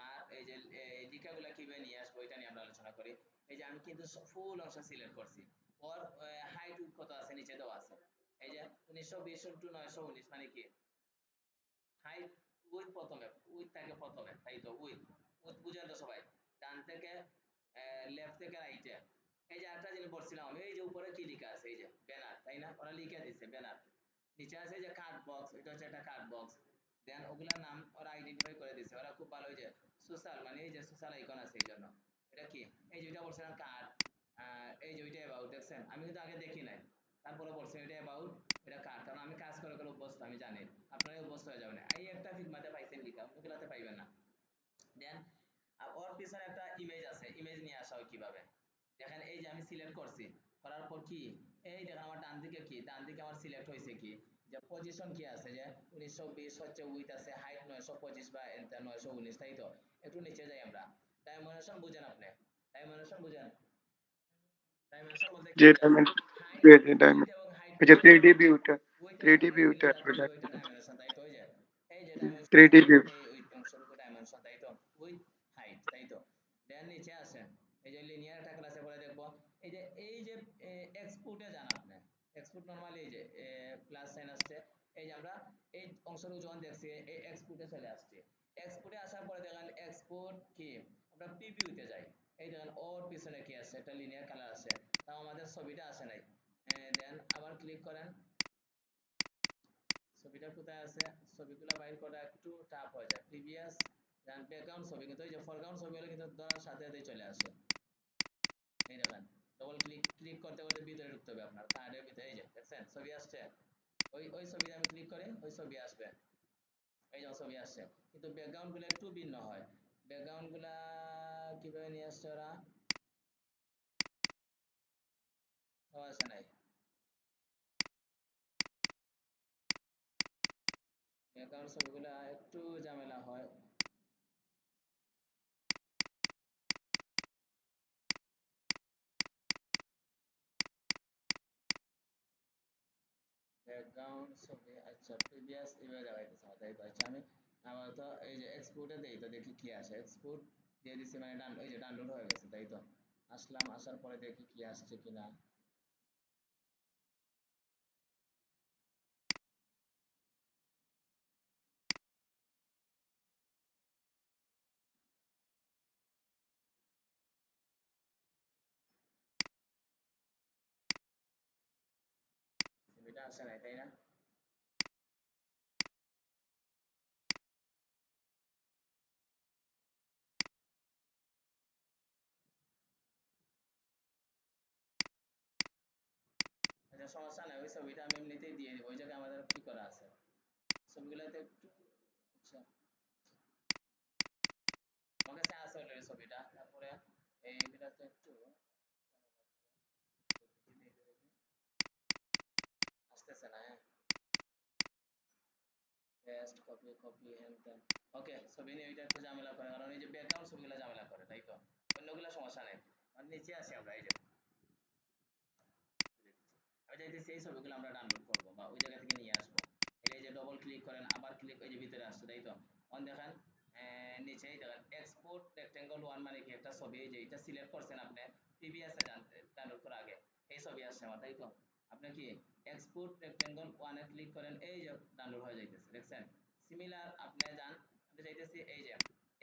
আর এই যে লেখাগুলা কিভাবে নিয়ে আসবো, এটা নিয়ে আমরা আলোচনা করি। এই যে আমি কিন্তু ফুল অংশ সিলেক্ট করছি, ওর হাইট কত আছে নিচে দেওয়া আছে। এই যে 1920 * 919 মানে কি হাইট, উইথ প্রথমে, উইথ থাকে প্রথমে, তাই তো। উইথ উইথ বুঝেন তো সবাই, ডান থেকে লেফট থেকে রাইটে। এই যে একটা জিনিস বলছিলাম আমি, এই যে উপরে কি লেখা আছে, এই যে ব্যানার, তাই না, ওরা লিখে দিচ্ছে ব্যানার। নিচে আছে যে কার্ড বক্স, এটা হচ্ছে একটা কার্ড বক্স। দেন ওগুলার নাম ওরা আইডেন্টিফাই করে দিচ্ছে, ওরা খুব ভালো। এই যে সোশ্যাল, মানে এই যে সোশ্যাল আইকন আছে, এই জন্য এটা কি, এই যে এটা বলছিলাম কার্ড, এই যে ওইটা অ্যাবাউট, দেখছেন আমি কিন্তু আগে দেখি নাই, তারপরে বলছি এটা অ্যাবাউট, এটা কার্ড, কারণ আমি কাজ করে করে অভ্যস্ত, আমি জানি। আপনারা অভ্যস্ত হয়ে যাবেন, এই একটা ফিগমাতে পাইছেন লিখা, অন্যগুলাতে পাইবেন না। দেন ওর পিছনে একটা ইমেজ আছে, ইমেজ নিয়ে আসা হয় কিভাবে, দেখেন এই যে আমি সিলেক্ট করছি, করার পর কি এই দেখেন আমার ডান দিকে কি, ডান দিকে আমার সিলেক্ট হয়েছে কি, যে পজিশন কি আছে, যে 1920 হচ্ছে উইথ আছে, হাইট 925 বা 919, তাই তো। একটু নিচে যাই আমরা, ডাইমেনশন বুঝেন আপনি, ডাইমেনশন বুঝেন, ডাইমেনশন বলতে কি যে বোঝায়, হাইট, উইথ এবং হাইট ওই যে মিলানো, 3D ভিউটা, উইথ এবং 3D হাইট ভিউটা মিলে আসবে যাচ্ছে, ওইটা ডাইরেক্ট। ডাইমেনশন, তাই তো। ওই যে এই যে ডাইমেনশন 3D আছে, ভিউ। এই ওই অংশটুকু ডাইমেনশন, তাই তো। উইথ হাইট, তাই তো। দেন নিচে আসেন, এই যে লিনিয়ার একটা ক্লাসে পরে দেখবো, এই যে এক্সপোর্টে যান আপনি, এক্সপোর্ট নরমালি এই যে প্লাস সাইন আসছে, এই যে আমরা এই অংশটুকু যখন দেখছি এই এক্সপোর্টে চলে আসছে। এক্সপোর্টে আসার পরে দেখেন এক্সপোর্ট কি, আমরা প্রিভিউতে যাই, এই দেখেন ওর পিছনে কি আছে, একটা লিনিয়ার কালার আছে, তাও আমাদের ছবিটা আসে নাই। দেন আবার ক্লিক করেন, ছবিটা কোথায় আছে, ছবিগুলো বাইর করা একটু টাফ হয়ে যায়। প্রিভিয়াস ব্যাকগ্রাউন্ড ছবি, কিন্তু এই যে ফরগ্রাউন্ড ছবি হলে কিন্তু ধরার সাথে সাথেই চলে আসে। এই দেখেন ডবল ক্লিক ক্লিক করতে করতে ভিতরে ঢুকতে হবে আপনার কার্ডের ভিতরে, এই যে দেখছেন ছবি আসছে, ওই ছবিতে আমি ক্লিক করি, ওই ছবি আসবে, এই যে ছবি আসছে। কিন্তু ব্যাকগ্রাউন্ড গুলো একটু ভিন্ন হয়, ব্যাকগ্রাউন্ড গুলা কিভাবে নিয়ে আসছে ওরা, ও আসে নাই। ব্যাকগ্রাউন্ড ছবিগুলা একটু ঝামেলা হয়। ব্যাকগ্রাউন্ড ছবি আচ্ছা প্রিভিয়াস এভাবে দেখাইতেছে আমার, তাই তো আচ্ছা আমি আপাতত এই যে এক্সপোর্টে দেই তো দেখি কি আসে। এক্সপোর্ট দিয়ে দিছি মানে ডান, এই যে ডাউনলোড হয়ে গেছে তাই তো। আসলাম, আসার পরে দেখি কি আসছে কিনা। ছবিটা আসে নাই তাই না? আচ্ছা সমস্যা নাই, ওই ছবিটা আমি এমনিতেই দিয়ে দিব, ওই জায়গায় আমাদের কি করা আছে ছবিগুলোতে একটু। আচ্ছা আমার কাছে আছে অলরেডি ছবিটা, তারপরে এইগুলাতে একটু আসতেছে না। হ্যাঁ পেস্ট কপি কপি হ্যান ত্যান। ওকে ছবি নিয়ে ওইটা একটু ঝামেলা করে, কারণ এই যে ব্যাকগ্রাউন্ড ছবিগুলো ঝামেলা করে তাই তো। অন্যগুলো সমস্যা নেই। আর নিচে আসি আমরা, এই যে আমি চাইতেছি এই ছবিগুলো আমরা ডাউনলোড করবো বা ওই জায়গা থেকে নিয়ে আসবো। এই যে ডবল ক্লিক করেন, আবার ক্লিক, এই যে ভিতরে আসছে তাই তো। অন দেখেন নিচেই দেখেন এক্সপোর্ট রেক্টেঙ্গল ওয়ান মানে কি একটা ছবি, এই যে এটা সিলেক্ট করছেন আপনি প্রিভিয়াসে ডাউনলোড করার আগে, এই ছবি আসছে আমার তাই তো। আপনি কি এক্সপোর্ট রেক্টেঙ্গল ওয়ানে ক্লিক করেন, এই যে ডাউনলোড হয়ে যাইতেছে দেখছেন। সিমিলার আপনি যান, আমি চাইতেছি এই যে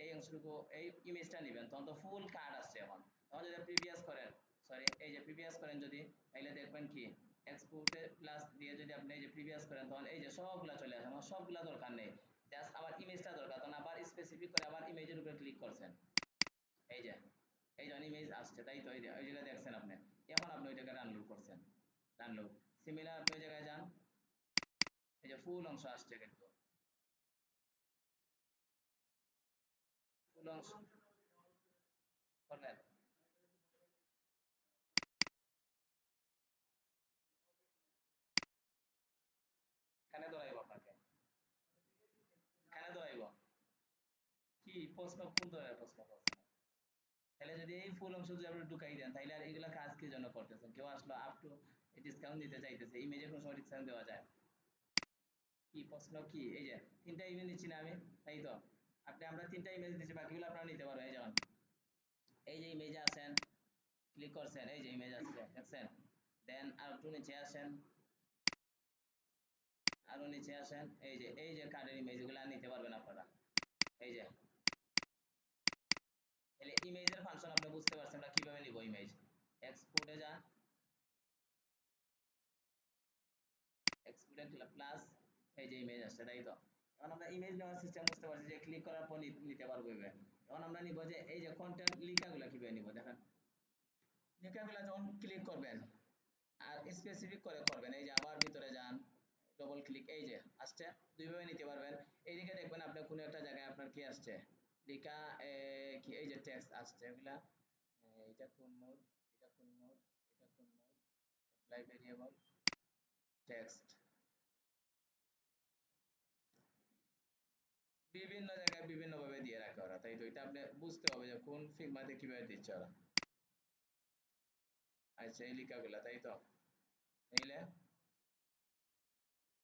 এই অংশটুকু এই ইমেজটা নেবেন, তখন তো ফুল কার্ড আসছে এখন। এখন যদি প্রিভিয়াস করেন, সরি এই যে প্রিভিয়াস করেন যদি, তাহলে দেখবেন কি এক্সপোর্টে প্লাস দিয়ে যদি আপনি এই যে প্রিভিয়াস করেন, তখন এই যে সবগুলা চলে আসে। আমার সবগুলা দরকার নেই, জাস্ট আমার ইমেজটা দরকার, তখন আবার স্পেসিফিক করে আবার ইমেজের উপরে ক্লিক করছেন। এই যে এই যে ইমেজ আসছে তাই তো, এই যে ওই জায়গায় দেখছেন আপনি। এখন আপনি ওই জায়গায় ডাউনলোড করছেন, ডাউনলোড। সিমিলার আপনি ওই জায়গায় যান, এই যে ফুল অংশ আসছে কিন্তু, ফুল অংশ করলেন। এখানে ধরাইব আপনাকে, এখানে ধরাইব। কি প্রশ্ন, কোন ধরনের প্রশ্ন করছেন? তাহলে যদি এই ফুল অংশ যদি আপনি ঢুকাই দেন, তাহলে আর এগুলা কাজ কি জন্য করতেছেন? কেউ আসলো আপ টু ডিসকাউন্ট দিতে চাইতেছে, ইমেজে কোনো সময় ডিসকাউন্ট দেওয়া যায়? কি প্রশ্ন কি? এই যে তিনটা ইমেজ নিচ্ছি না আমি, তাই তো। আপনি আমরা তিনটা ইমেজ দিচ্ছি, বাকিগুলো আপনারা নিতে পারবেন। এই যেমন এই যে ইমেজে আসেন, ক্লিক করছেন, এই যে ইমেজ আসছে দেখছেন। দেন আর একটু নিচে আসেন, আরো নিচে আসেন, এই যে কার্ডের ইমেজ গুলো নিতে পারবেন আপনারা। এই যে তাহলে ইমেজের ফাংশন আপনি বুঝতে পারছেন আমরা কিভাবে নিব ইমেজ। এক্সপোর্টে যান, এক্সপোর্টে প্লাস, এই যে ইমেজ আসছে তাই তো। এখন আমরা ইমেজ নেওয়ার সিস্টেম বুঝতে পারছি যে ক্লিক করার পর নিতে পারবো এভাবে। এখন আমরা নিব যে এই যে কন্টেন্ট লেখাগুলো কিভাবে নিব দেখেন। লেখাগুলো যখন ক্লিক করবেন আর স্পেসিফিক করে করবেন, এই যে আবার ভিতরে যান, ডবল ক্লিক, এই যে আসছে। দুইভাবে নিতে পারবেন। এইদিকে দেখবেন আপনার কোনো একটা জায়গায় আপনার কি আসছে লেখা, কি এই যে টেক্সট আসছে এগুলা। এটা কোন মোড, এটা কোন মোড, এটা কোন মোড, অ্যাপ্লাই ভেরিয়েবল টেক্সট, বিভিন্ন জায়গায় বিভিন্ন ভাবে দিয়ে রাখে ওরা তাই তো। এটা আপনি বুঝতে হবে যে কোন ফিগমাতে কিভাবে দিচ্ছে ওরা। আচ্ছা এই লেখাগুলা তাই তো, এইলে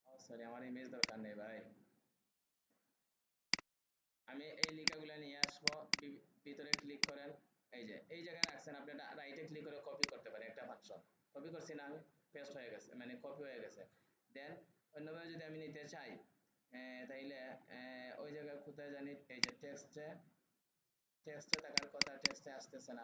ও সরি আমার ইমেজ দরকার নেই ভাই। আমি এই লেখাগুলো নিয়ে আসবো, ভিতরে ক্লিক করেন, এই যে এই জায়গায় রাখছেন আপনি, রাইটে ক্লিক করে কপি করতে পারেন একটা ফাংশন। কপি করছি না আমি, পেস্ট হয়ে গেছে মানে কপি হয়ে গেছে। দেন অন্যভাবে যদি আমি নিতে চাই, তাইলে ওই জায়গায় কোথায় জানি, এই যে টেক্সটে, টেক্সটে থাকার কথা, টেক্সটে আসতেছে না।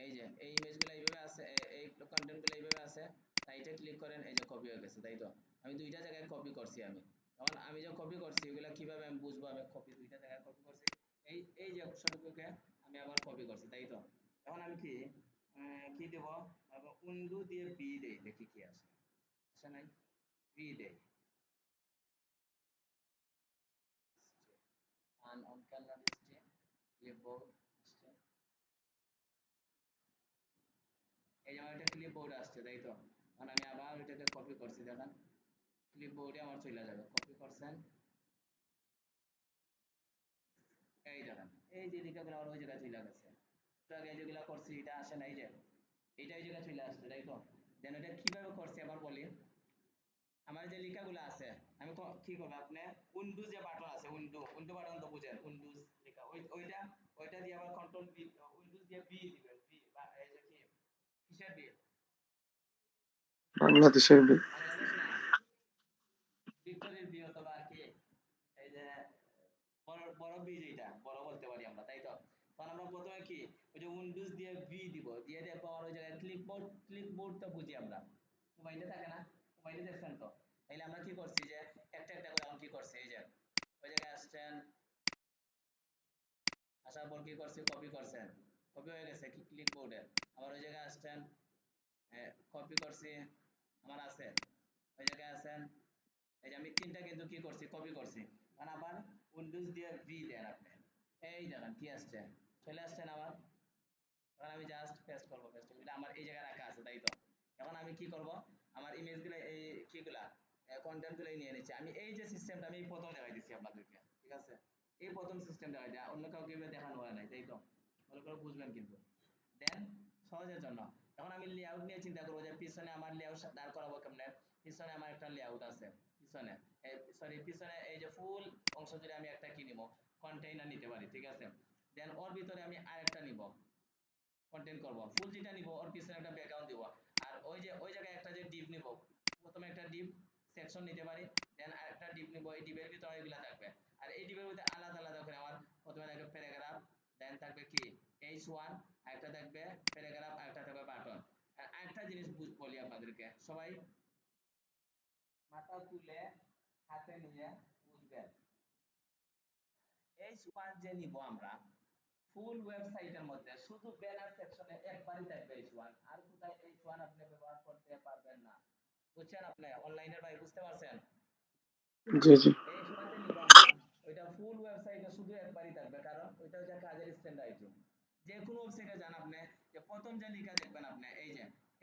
এই যে এই ইমেজগুলো এইভাবে আছে, এই কন্টেন্টগুলো এইভাবে আছে, রাইটে ক্লিক করেন, এই যে কপি হয়ে গেছে তাই তো। আমি দুইটা জায়গায় কপি করছি আমি। এখন আমি যে কপি করছি এগুলো কিভাবে আমি বুঝবো আমি কপি দুইটা জায়গায় কপি করছি। এই যে অংশটুকুকে আমি আবার কপি করছি তাই তো। এখন আমি কি দেব, উন্ডু দিয়ে বি দেই, দেখি কি আসে। আসে নাই, বি দেই, আন অন ক্যানভাস আসছে, ক্লিপবোর্ড আসছে। ক্লিপবোর্ড আসছে তাই তো। এখন আমি আবার ওইটাকে কপি করছি, দেখেন ক্লিপবোর্ডে আমার চলে যাবে। কপি করছেন, এই দেখেন এই যে লেখাগুলো আমার ওই জায়গায় চলে গেছে। তো আগে যেগুলো করছি এটা আসে নাই, যে এটা ওই জায়গায় চলে আসছে তাই তো। দেন এটা কিভাবে করছি আবার বলি। আমার যে লেখাগুলো আছে আমি কি করবো, আপনি উইন্ডোজ যে বাটন আছে, উইন্ডো বাটন তো বুঝেন, উইন্ডোজ লেখা ওইটা ওইটা দিয়ে আবার কন্ট্রোল বি, উইন্ডোজ দিয়ে বি দিবেন, বি বা এই যে কি কিসের বি, বাংলাদেশের বাংলাদেশ না, ভিক্টোরিয়ার বি অথবা কি এই যে বড় বড় বি, যেটা বড় বলতে পারি আমরা তাই তো। তখন আমরা প্রথমে কি ওই যে উইন্ডোজ দিয়ে বি দিব, দিয়ে দেখবো আমার ওই জায়গায় ক্লিপবোর্ডটা বুঝি আমরা, মোবাইলে থাকে না, মোবাইলে দেখছেন তো। তাইলে আমরা কি করছি যে একটা একটা করে এখন কি করছি, এই যে ওই জায়গায় আসছেন, আসার পর কি করছি, কপি করছেন, কপি হয়ে গেছে কি ক্লিপবোর্ডে। আবার ওই জায়গায় আসছেন, কপি করছি, আমার আছে ওই জায়গায় আছেন। এই যে আমি তিনটা কিন্তু কি করছি, কপি করছি। কারণ আবার উইন্ডোজ দিয়ে ভি দেন আপনি, এই দেখেন কি আসছে, চলে আসছেন আবার। এখন আমি জাস্ট পেস্ট করবো, পেস্ট করবো, এটা আমার এই জায়গায় রাখা আছে তাই তো। এখন আমি কি করব, আমার ইমেজগুলো এই কিগুলা কন্টেন্ট গুলো নিয়ে নিচ্ছি আমি। এই যে সিস্টেমটা আমি প্রথম দেখাই দিচ্ছি আপনাদেরকে, ঠিক আছে, এই প্রথম সিস্টেম দেখাই দেয়, অন্য কাউকে দেখানো হয় নাই তাই তো, ভালো করে বুঝবেন কিন্তু। দেন সহজের জন্য এখন আমি লেআউট নিয়ে চিন্তা করবো, যে পিছনে আমার লেআউট দাঁড় করাবো কেমনে। পিছনে আমার একটা লেআউট আছে, পিছনে সরি পিছনে এই যে ফুল অংশ জুড়ে আমি একটা কি নিব, কন্টেইনার নিতে পারি, ঠিক আছে। দেন ওর ভিতরে আমি আরেকটা নিব, কন্টেন্ট করব, ফুল যেটা নিব ওর পিছনে একটা ব্যাকগ্রাউন্ড দিব। আর ওই যে ওই জায়গায় একটা যে ডিপ নিব, প্রথমে একটা ডিপ সেকশন নিতে পারি, দেন আরেকটা ডিপ নিব, এই ডিপের ভিতরে এগুলা থাকবে। আর এই ডিপের ভিতরে আলাদা আলাদা করে আমার প্রথমে থাকবে প্যারাগ্রাফ, দেন থাকবে কি H1, আরেকটা থাকবে প্যারাগ্রাফ, আরেকটা থাকবে বাটন। আর আরেকটা জিনিস বলি আপনাদেরকে, সবাই মাথা তুলে হাতে নিয়ে বুঝবেন। H1 যে নিব আমরা ফুল ওয়েবসাইটের মধ্যে শুধু ব্যানার সেকশনে একবারই থাকবে H1, আর কোথায় H1 আপনি ব্যবহার করতে পারবেন না। বুঝছেন আপনি অনলাইনের ভাই, বুঝতে পারছেন? জি জি H1 যে নিব আমরা ওইটা ফুল ওয়েবসাইটে শুধু একবারই থাকবে, কারণ ওইটা হচ্ছে কাজের স্ট্যান্ডার্ড। যে কোনো ওয়েবসাইটে যান আপনি, যে প্রথম যে লেখা দেখবেন আপনি,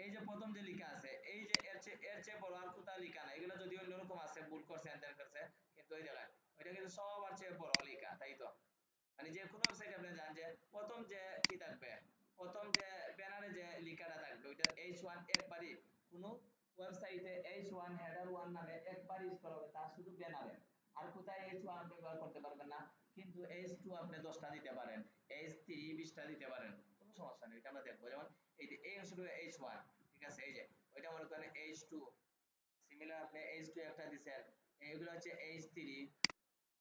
এই যে প্রথম যে লেখা আছে, এই যে এর চেয়ে বড় আর কোথাও লেখা নাই। এগুলো যদি অন্যরকম আছে, ভুল করছে এন্টার করছে, কিন্তু ওই জায়গায় ওইটা কিন্তু সবার চেয়ে বড় লেখা তাই তো। মানে যে কোনো ওয়েবসাইটে আপনি যান, যে প্রথম যে কি থাকবে, প্রথম যে ব্যানারে যে লেখাটা থাকবে ওইটা H1 একবারই, কোনো ওয়েবসাইটে H1 হেডার 1 নামে একবার ইউজ করা হবে, তা শুধু ব্যানারে। আর কোথায় H1 ব্যবহার করতে পারবেন না, কিন্তু H2 আপনি 10টা দিতে পারেন, H3 20টা দিতে পারেন, কোনো সমস্যা নেই। এটা আমরা দেখবো, যেমন এই যে এই অংশটুকু H1, ঠিক আছে, এই যে ওইটা মনে করেন H2, সিমিলার আপনি H2 একটা দিচ্ছেন, এইগুলো হচ্ছে H3,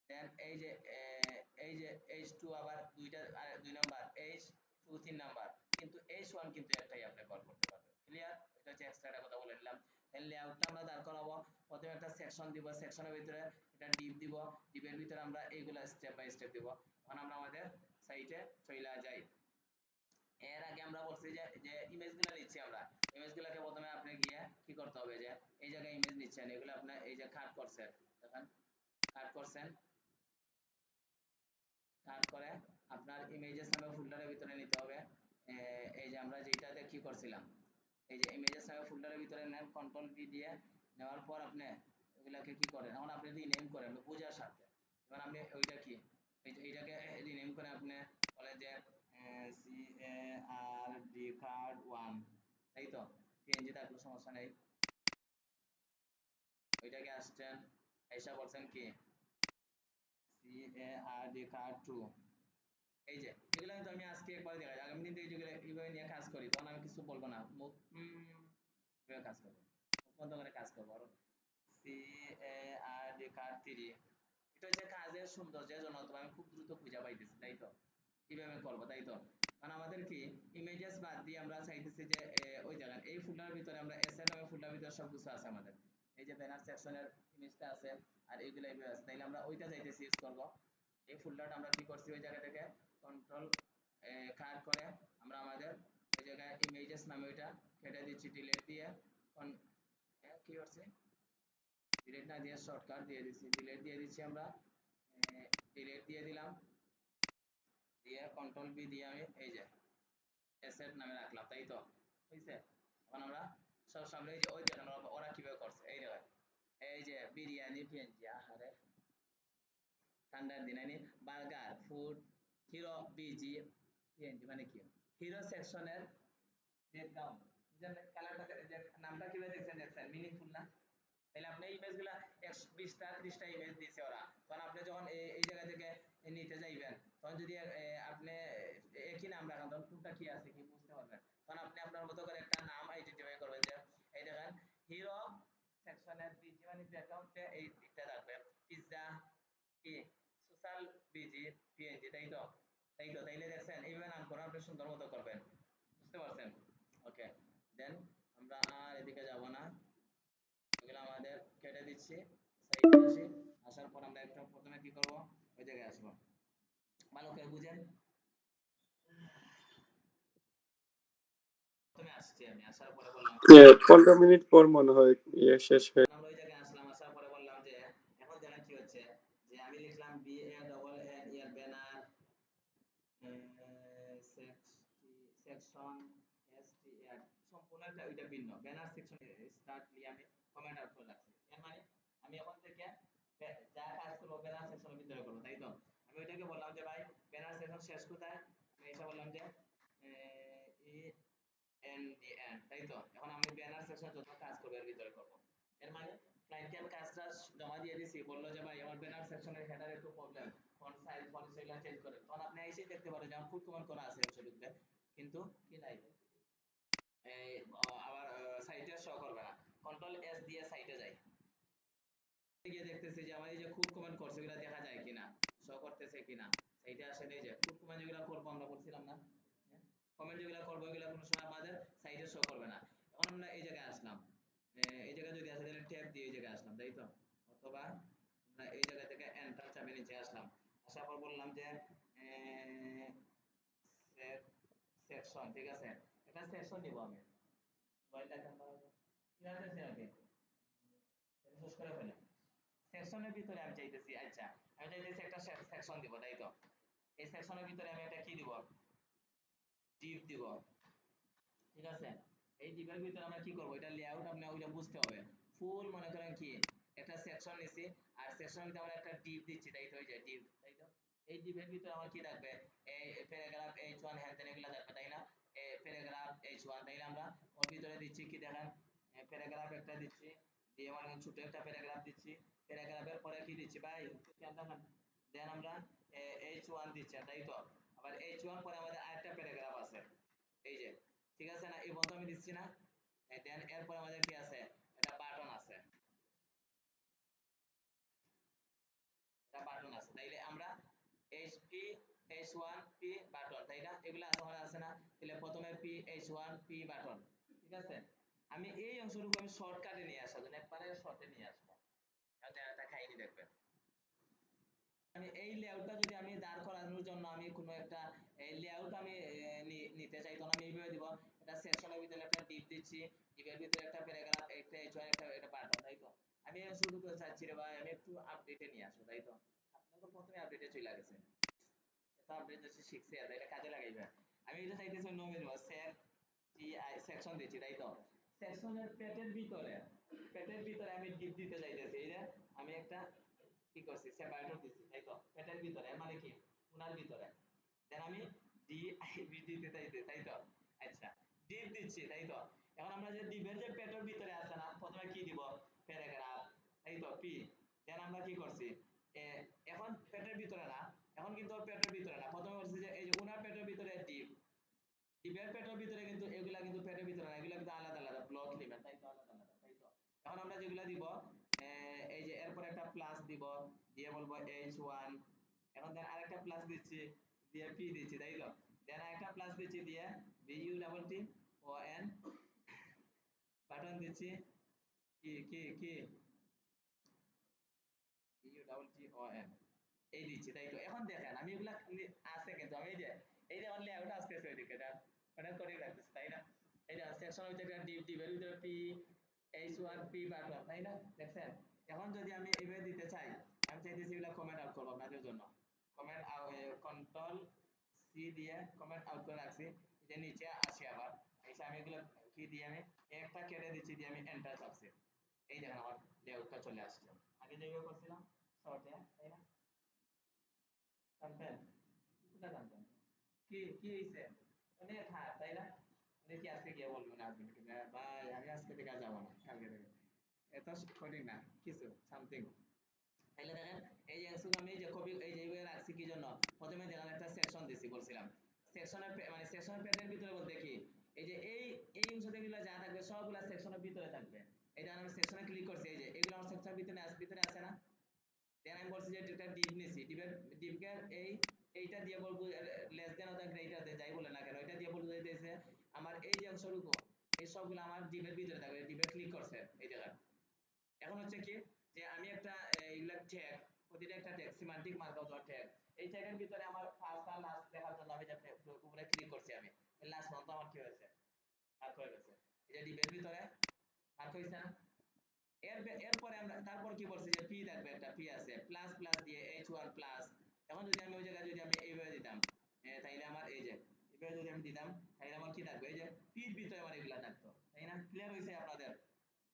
দেন এই যে H2 আবার দুইটা, দুই নাম্বার H2 তিন নাম্বার, কিন্তু H1 কিন্তু একটাই আপনি কল করতে পারবেন। ক্লিয়ার? এটা হচ্ছে এক্সট্রা একটা কথা বলে নিলাম। দেন লেআউটটা আমরা দাঁড় করাবো, প্রথমে একটা সেকশন দিব, সেকশনের ভিতরে এটা ডিপ দিব, ডিপের ভিতরে আমরা এইগুলা স্টেপ বাই স্টেপ দিব। এখন আমরা আমাদের সাইটে চলে যাই। এর আগে আমরা বলছি যে যে ইমেজগুলো নিচ্ছি আমরা, ইমেজগুলোকে প্রথমে আপনি গিয়ে কি করতে হবে, যে এই জায়গায় ইমেজ নিচ্ছেন, এগুলো আপনি এই যে কাট করছেন, দেখেন কাট করছেন, কাট করে আপনার ইমেজেস নামে ফোল্ডারের ভিতরে নিতে হবে। এই যে আমরা যেটাতে কি করছিলাম, এই যে ইমেজেস নামে ফোল্ডারের ভিতরে নেন, কন্ট্রোল ভি দিয়ে নেওয়ার পর আপনি এগুলাকে কি করেন, এখন আপনি রিনেম করেন বোঝার সাথে। এবার আপনি ওইটা কি এইটাকে রিনেম করে আপনি বলেন যে সি এ আর ডি কার্ড 1, তাই তো, পিএনজি থাকলে সমস্যা নেই। ওইটাকে আসছেন, এসা বলছেন কি সি এ আর ডি কার্ড 2। এই যে এগুলো কিন্তু আমি আজকে একবার দেখাই, আগামী দিন থেকে যেগুলো এইভাবে নিয়ে কাজ করি, তখন আমি কিছু বলবো না, মুখ এভাবে কাজ করবো, মুখ বন্ধ করে কাজ করবো। আর সি এ আর ডি কার্ড 3, এটা হচ্ছে কাজের সৌন্দর্যের জন্য, তবে আমি খুব দ্রুত খুঁজে পাইতেছি তাই তো, কিভাবে করবো তাই তো। কারণ আমাদের কি ইমেজেস বাদ দিয়ে আমরা চাইতেছি যে ওই জায়গায় এই ফোল্ডারের ভিতরে আমরা এসএন নামে ফোল্ডারের ভিতরে সবকিছু আছে আমাদের, এই যে ব্যানার সেকশনের ইমেজটা আছে, আর এইগুলো এইভাবে আছে, তাইলে আমরা ওইটা চাইতেছি ইউজ করবো। এই ফোল্ডারটা আমরা কি করছি, ওই জায়গা থেকে কন্ট্রোল কাট করে আমরা আমাদের ওই জায়গায় ইমেজেস নামে ওইটা কেটে দিচ্ছি, ডিলিট দিয়ে কি করছি, ডিলিট না দিয়ে শর্টকাট দিয়ে দিচ্ছি, ডিলিট দিয়ে দিচ্ছি আমরা, ডিলিট দিয়ে দিলাম, দিয়ে কন্ট্রোল বি দিয়ে আমি এই যে এসেট নামে রাখলাম তাই তো, হয়েছে। তখন আমরা সব সামনে এই যে ওই দেখেন ওরা কিভাবে করছে এই দেখেন এই যে বিরিয়ানি পিএনজি আহারে ঠান্ডার দিন আইনি burger food hero busy PNG মানে কি হিরো সেকশনের ব্যাকগ্রাউন্ড বুঝলেন কালারটা যে নামটা কিভাবে দেখছেন মিনিংফুল না তাহলে আপনি ইমেজগুলা 20টা 30টা ইমেজ দিছে ওরা তখন আপনি যখন এই জায়গা থেকে নিতে যাইবেন তখন যদি আপনি একই নাম রাখেন তখন কোনটা কি আছে কি বুঝতে পারবেন তখন আপনি আপনার মতো করে একটা নাম আইডেন্টিফাই করবেন যে এই দেখেন হিরো সেকশনের বিজি মানে ব্যাকগ্রাউন্ডে এই দিকটা থাকবে পিজ্জা কি সোশ্যাল বিজি পিএনজি তাই তো তাইলে দেখছেন এইভাবে নামকরণ আপনি সুন্দর মতো করবেন বুঝতে পারছেন ওকে দেন আমরা আর এদিকে যাব না এগুলো আমাদের কেটে দিচ্ছি সাইডে আসি আসার পর আমরা একটা প্রথমে কি করব ওই জায়গায় আসবো ভালো করে বুঝেন প্রথমে আসছি আমি আসার পরে বললাম 15 মিনিট পর মনে হয় শেষ হয়ে আমরা ওই জায়গায় আসলাম আসার পরে বললাম যে এখন জানেন কি হচ্ছে যে আমি লিখলাম B A double N ER banner section এসটি এড সম্পূর্ণ একটা ওইটা ভিন্ন ব্যানার সেকশন স্টার্ট দিয়ে আমি কমেন্ট আউট করে রাখছি এর মানে আমি এখন থেকে যা কাজ করবো ব্যানার সেকশনের ভিতরে করবো তাই তো আমি ওইটাকে বললাম যে ভাই ব্যানার সেকশন শেষ কোথায় আমি এসে বললাম যে ই এন ডি এন তাই তো এখন আমি ব্যানার সেকশন যত কাজ করবো এর ভিতরে করবো এর মানে ক্লায়েন্টকে আমি কাজটা জমা দিয়ে দিছি বললো যে ভাই আমার ব্যানার সেকশনের হেডার একটু প্রবলেম ফন্ট সাইজ ফন্ট সেগুলো চেঞ্জ করে তখন আপনি এসে দেখতে পারেন যে আমার ফুল কমান্ড করা আছে অ্যাবসলিউটলি কিন্তু কি নাই এই আবার সাইটে শো করবে না কন্ট্রোল এস দিয়ে সাইটে যাই গিয়ে দেখতেছি যে আমার এই যে খুব কমেন্ট করছে এগুলো দেখা যায় কিনা শো করতেছে কিনা সাইটে আসলে এই যে খুব কমেন্ট যেগুলো করবো আমরা বলছিলাম না কমেন্ট যেগুলো করবো এগুলো কোনো সময় আমাদের সাইটে শো করবে না এখন আমরা এই জায়গায় আসলাম এই জায়গায় যদি আসে তাহলে ট্যাব দিয়ে এই জায়গায় আসলাম তাই তো অথবা আমরা এই জায়গা থেকে এন্টার চাপে নিচে আসলাম আসার পর বললাম যে সেকশন ঠিক আছে এটা সেকশন দিব আমি মোবাইলটা এখন কি আছে নাকি শেষ করে ফেলে সেকশনের ভিতরে আমি চাইতেছি আচ্ছা আমি চাইতেছি একটা সেকশন দিব তাই তো এই সেকশনের ভিতরে আমি একটা কি দিব ডিভ দিব ঠিক আছে এই ডিভের ভিতরে আমরা কি করব এটা লেআউট আপনি ওইটা বুঝতে হবে ফুল মনে করেন কি একটা সেকশন নিছি আর সেকশনের ভিতরে আমরা একটা ডিভ দিচ্ছি তাই তো ওই যে ডিভ তাই তো এই ডিভের ভিতরে আমার কি থাকবে এই প্যারাগ্রাফ h1 হ্যান ত্যান এগুলো থাকবে তাই না এই প্যারাগ্রাফ h1 তাইলে আমরা ওর ভিতরে দিচ্ছি কি দেখেন প্যারাগ্রাফ একটা দিচ্ছি দিয়ে মানে ছোট একটা প্যারাগ্রাফ দিচ্ছি প্যারাগ্রাফের পরে কি দিচ্ছি ভাই খেয়াল রাখেন দেন আমরা h1 দিচ্ছি তাই তো আবার h1 পরে আমাদের আরেকটা প্যারাগ্রাফ আছে এই যে ঠিক আছে না এই বন্ধ আমি দিচ্ছি না দেন এরপর আমাদের কি আছে এটা বাটন আছে এটা বাটন আছে তাইলে আমরা HP H1P বাটন তাই না এগুলো আছে আমার আছে না তাহলে প্রথমে P H1P বাটন ঠিক আছে আমি এই অংশটুকু আমি শর্টকাটে নিয়ে আসার জন্য একবারে শর্টে নিয়ে আসবো তাহলে এটা খাইনি দেখবেন আমি এই লেআউটটা যদি আমি দাঁড় করানোর জন্য আমি কোনো একটা লেআউট আমি নিতে চাই তখন আমি এইভাবে দিব এটা সেকশনের ভিতরে একটা ডিপ দিচ্ছি ডিপের ভিতরে একটা প্যারাগ্রাফ একটা এইচওয়ান একটা এটা বাটন তাই তো আমি শুরু করতে চাচ্ছি রে ভাই আমি একটু আপডেটে নিয়ে আসবো তাই তো আপনার তো প্রথমে আপডেটে চলে গেছে এটা আপডেট হচ্ছে শিখছে এটা কাজে লাগাইবে আমি এটা চাইতেছি অন্য দিব সেট টি আই সেকশন দিচ্ছি তাই তো সেকশনের পেটের ভিতরে আমি ডিপ দিতে চাইতেছি এই যে আমি একটা কি করছি সেপারেটর দিচ্ছি তাই তো পেটের ভিতরে মানে কি উনার ভিতরে দেন আমি ডি আই বি দিতে চাইছি তাই তো আচ্ছা ডিপ দিচ্ছি তাই তো এখন আমরা যে ডিপের যে পেটের ভিতরে আছে না প্রথমে কি দিব প্যারাগ্রাফ তাই তো পি দেন আমরা কি করছি এখন পেটের ভিতরে না এখন কিন্তু ওর পেটের ভিতরে না প্রথমে বলছি যে এই যে উনার পেটের ভিতরে ডিপ ডিপের পেটের ভিতরে কিন্তু এগুলা কিন্তু পেটের ভিতরে না এগুলা কিন্তু আলাদা আলাদা ব্লক নেবেন তাই তো আলাদা আলাদা তাই তো এখন আমরা যেগুলা দিব এই যে এরপর একটা প্লাস দিব দিয়ে বলবো h1 এখন দেন আরেকটা প্লাস দিচ্ছি দিয়ে p দিচ্ছি তাই তো দেন আরেকটা প্লাস দিচ্ছি দিয়ে vu double T O N button দিচ্ছি কি vu double T O N এই দিচ্ছি তাই তো এখন দেখেন আমি এগুলা আছে কিন্তু আমি এই যে আমার লেআউট আসতেছে ওইদিকে ওটা করে রাখতেছি তাই না এই যে সেকশনের ভিতরে একটা ডিপ এর ভিতরে পি h1 p বাটন তাই না দেখছেন এখন যদি আমি এইভাবে দিতে চাই আমি চাইতেছি এগুলা কমেন্ট আউট করব আপনাদের জন্য কমেন্ট কন্ট্রোল সি দিয়ে কমেন্ট আউট করে রাখছি যে নিচে আসি আবার এসে আমি এগুলো কি দিয়ে আমি একটা কেটে দিচ্ছি দিয়ে আমি এন্টার চাপছি, এই দেখেন আমার লেআউটটা চলে আসছে। আগে যেভাবে করছিলাম শর্টে, তাই না? জানতেন কোথায় জানতেন কি কি হয়েছে অনেক হার, তাই না? দেখি আজকে গিয়ে বলবো না হাজবেন্ডকে, ভাই আমি আজকে থেকে আর যাবো না, কালকে থেকে। এত কঠিন না কিছু, সামথিং। তাইলে দেখেন এই যে শুধু আমি এই যে কপি এই যে এইভাবে রাখছি কি জন্য, প্রথমে দেখেন একটা সেকশন দিছি বলছিলাম, সেকশনের মানে সেকশনের প্যাটার্ন ভিতরে বলতে কি, এই যে এই অংশ থেকে যা থাকবে সবগুলা সেকশনের ভিতরে থাকবে। এটা আমি সেকশনে ক্লিক করছি, এই যে এগুলো আমার সেকশনের ভিতরে আছে না? দেন আমি বলছি যে এটা ডিপ নিছি, ডিপকে এইটা দিয়ে বলবো লেস দেন অথবা গ্রেটার দেন যাই বলে না কেন, এটা দিয়ে বলবো যাইতেছে আমার এই যে অংশটুকু এই সবগুলো আমার ডিপের ভিতরে থাকবে, ডিপে ক্লিক করছে এই জায়গায়। এখন হচ্ছে কি যে আমি একটা এইগুলা ট্যাগ, প্রতিটা একটা ট্যাগ সিমান্টিক মার্কআপ অথবা ট্যাগ, এই ট্যাগের ভিতরে আমার ফার্স্ট আর লাস্ট দেখার জন্য আমি যাতে উপরে ক্লিক করছি, আমি এই লাস্ট পর্যন্ত আমার কি হয়েছে মার্ক হয়ে গেছে, এই যে ডিপের ভিতরে মার্ক হয়েছে না? এরপরে আমরা তারপর কি বলছি যে পি থাকবে, একটা পি আছে প্লাস প্লাস দিয়ে h1 প্লাস। এখন যদি আমি ওই জায়গায় যদি আমি এইভাবে দিতাম, তাইলে আমার এই যে এইভাবে যদি আমি দিতাম তাইলে আমার কি থাকবে, এই যে পির ভিতরে আমার এগুলা থাকতো, তাই না? ক্লিয়ার হয়েছে আপনাদের?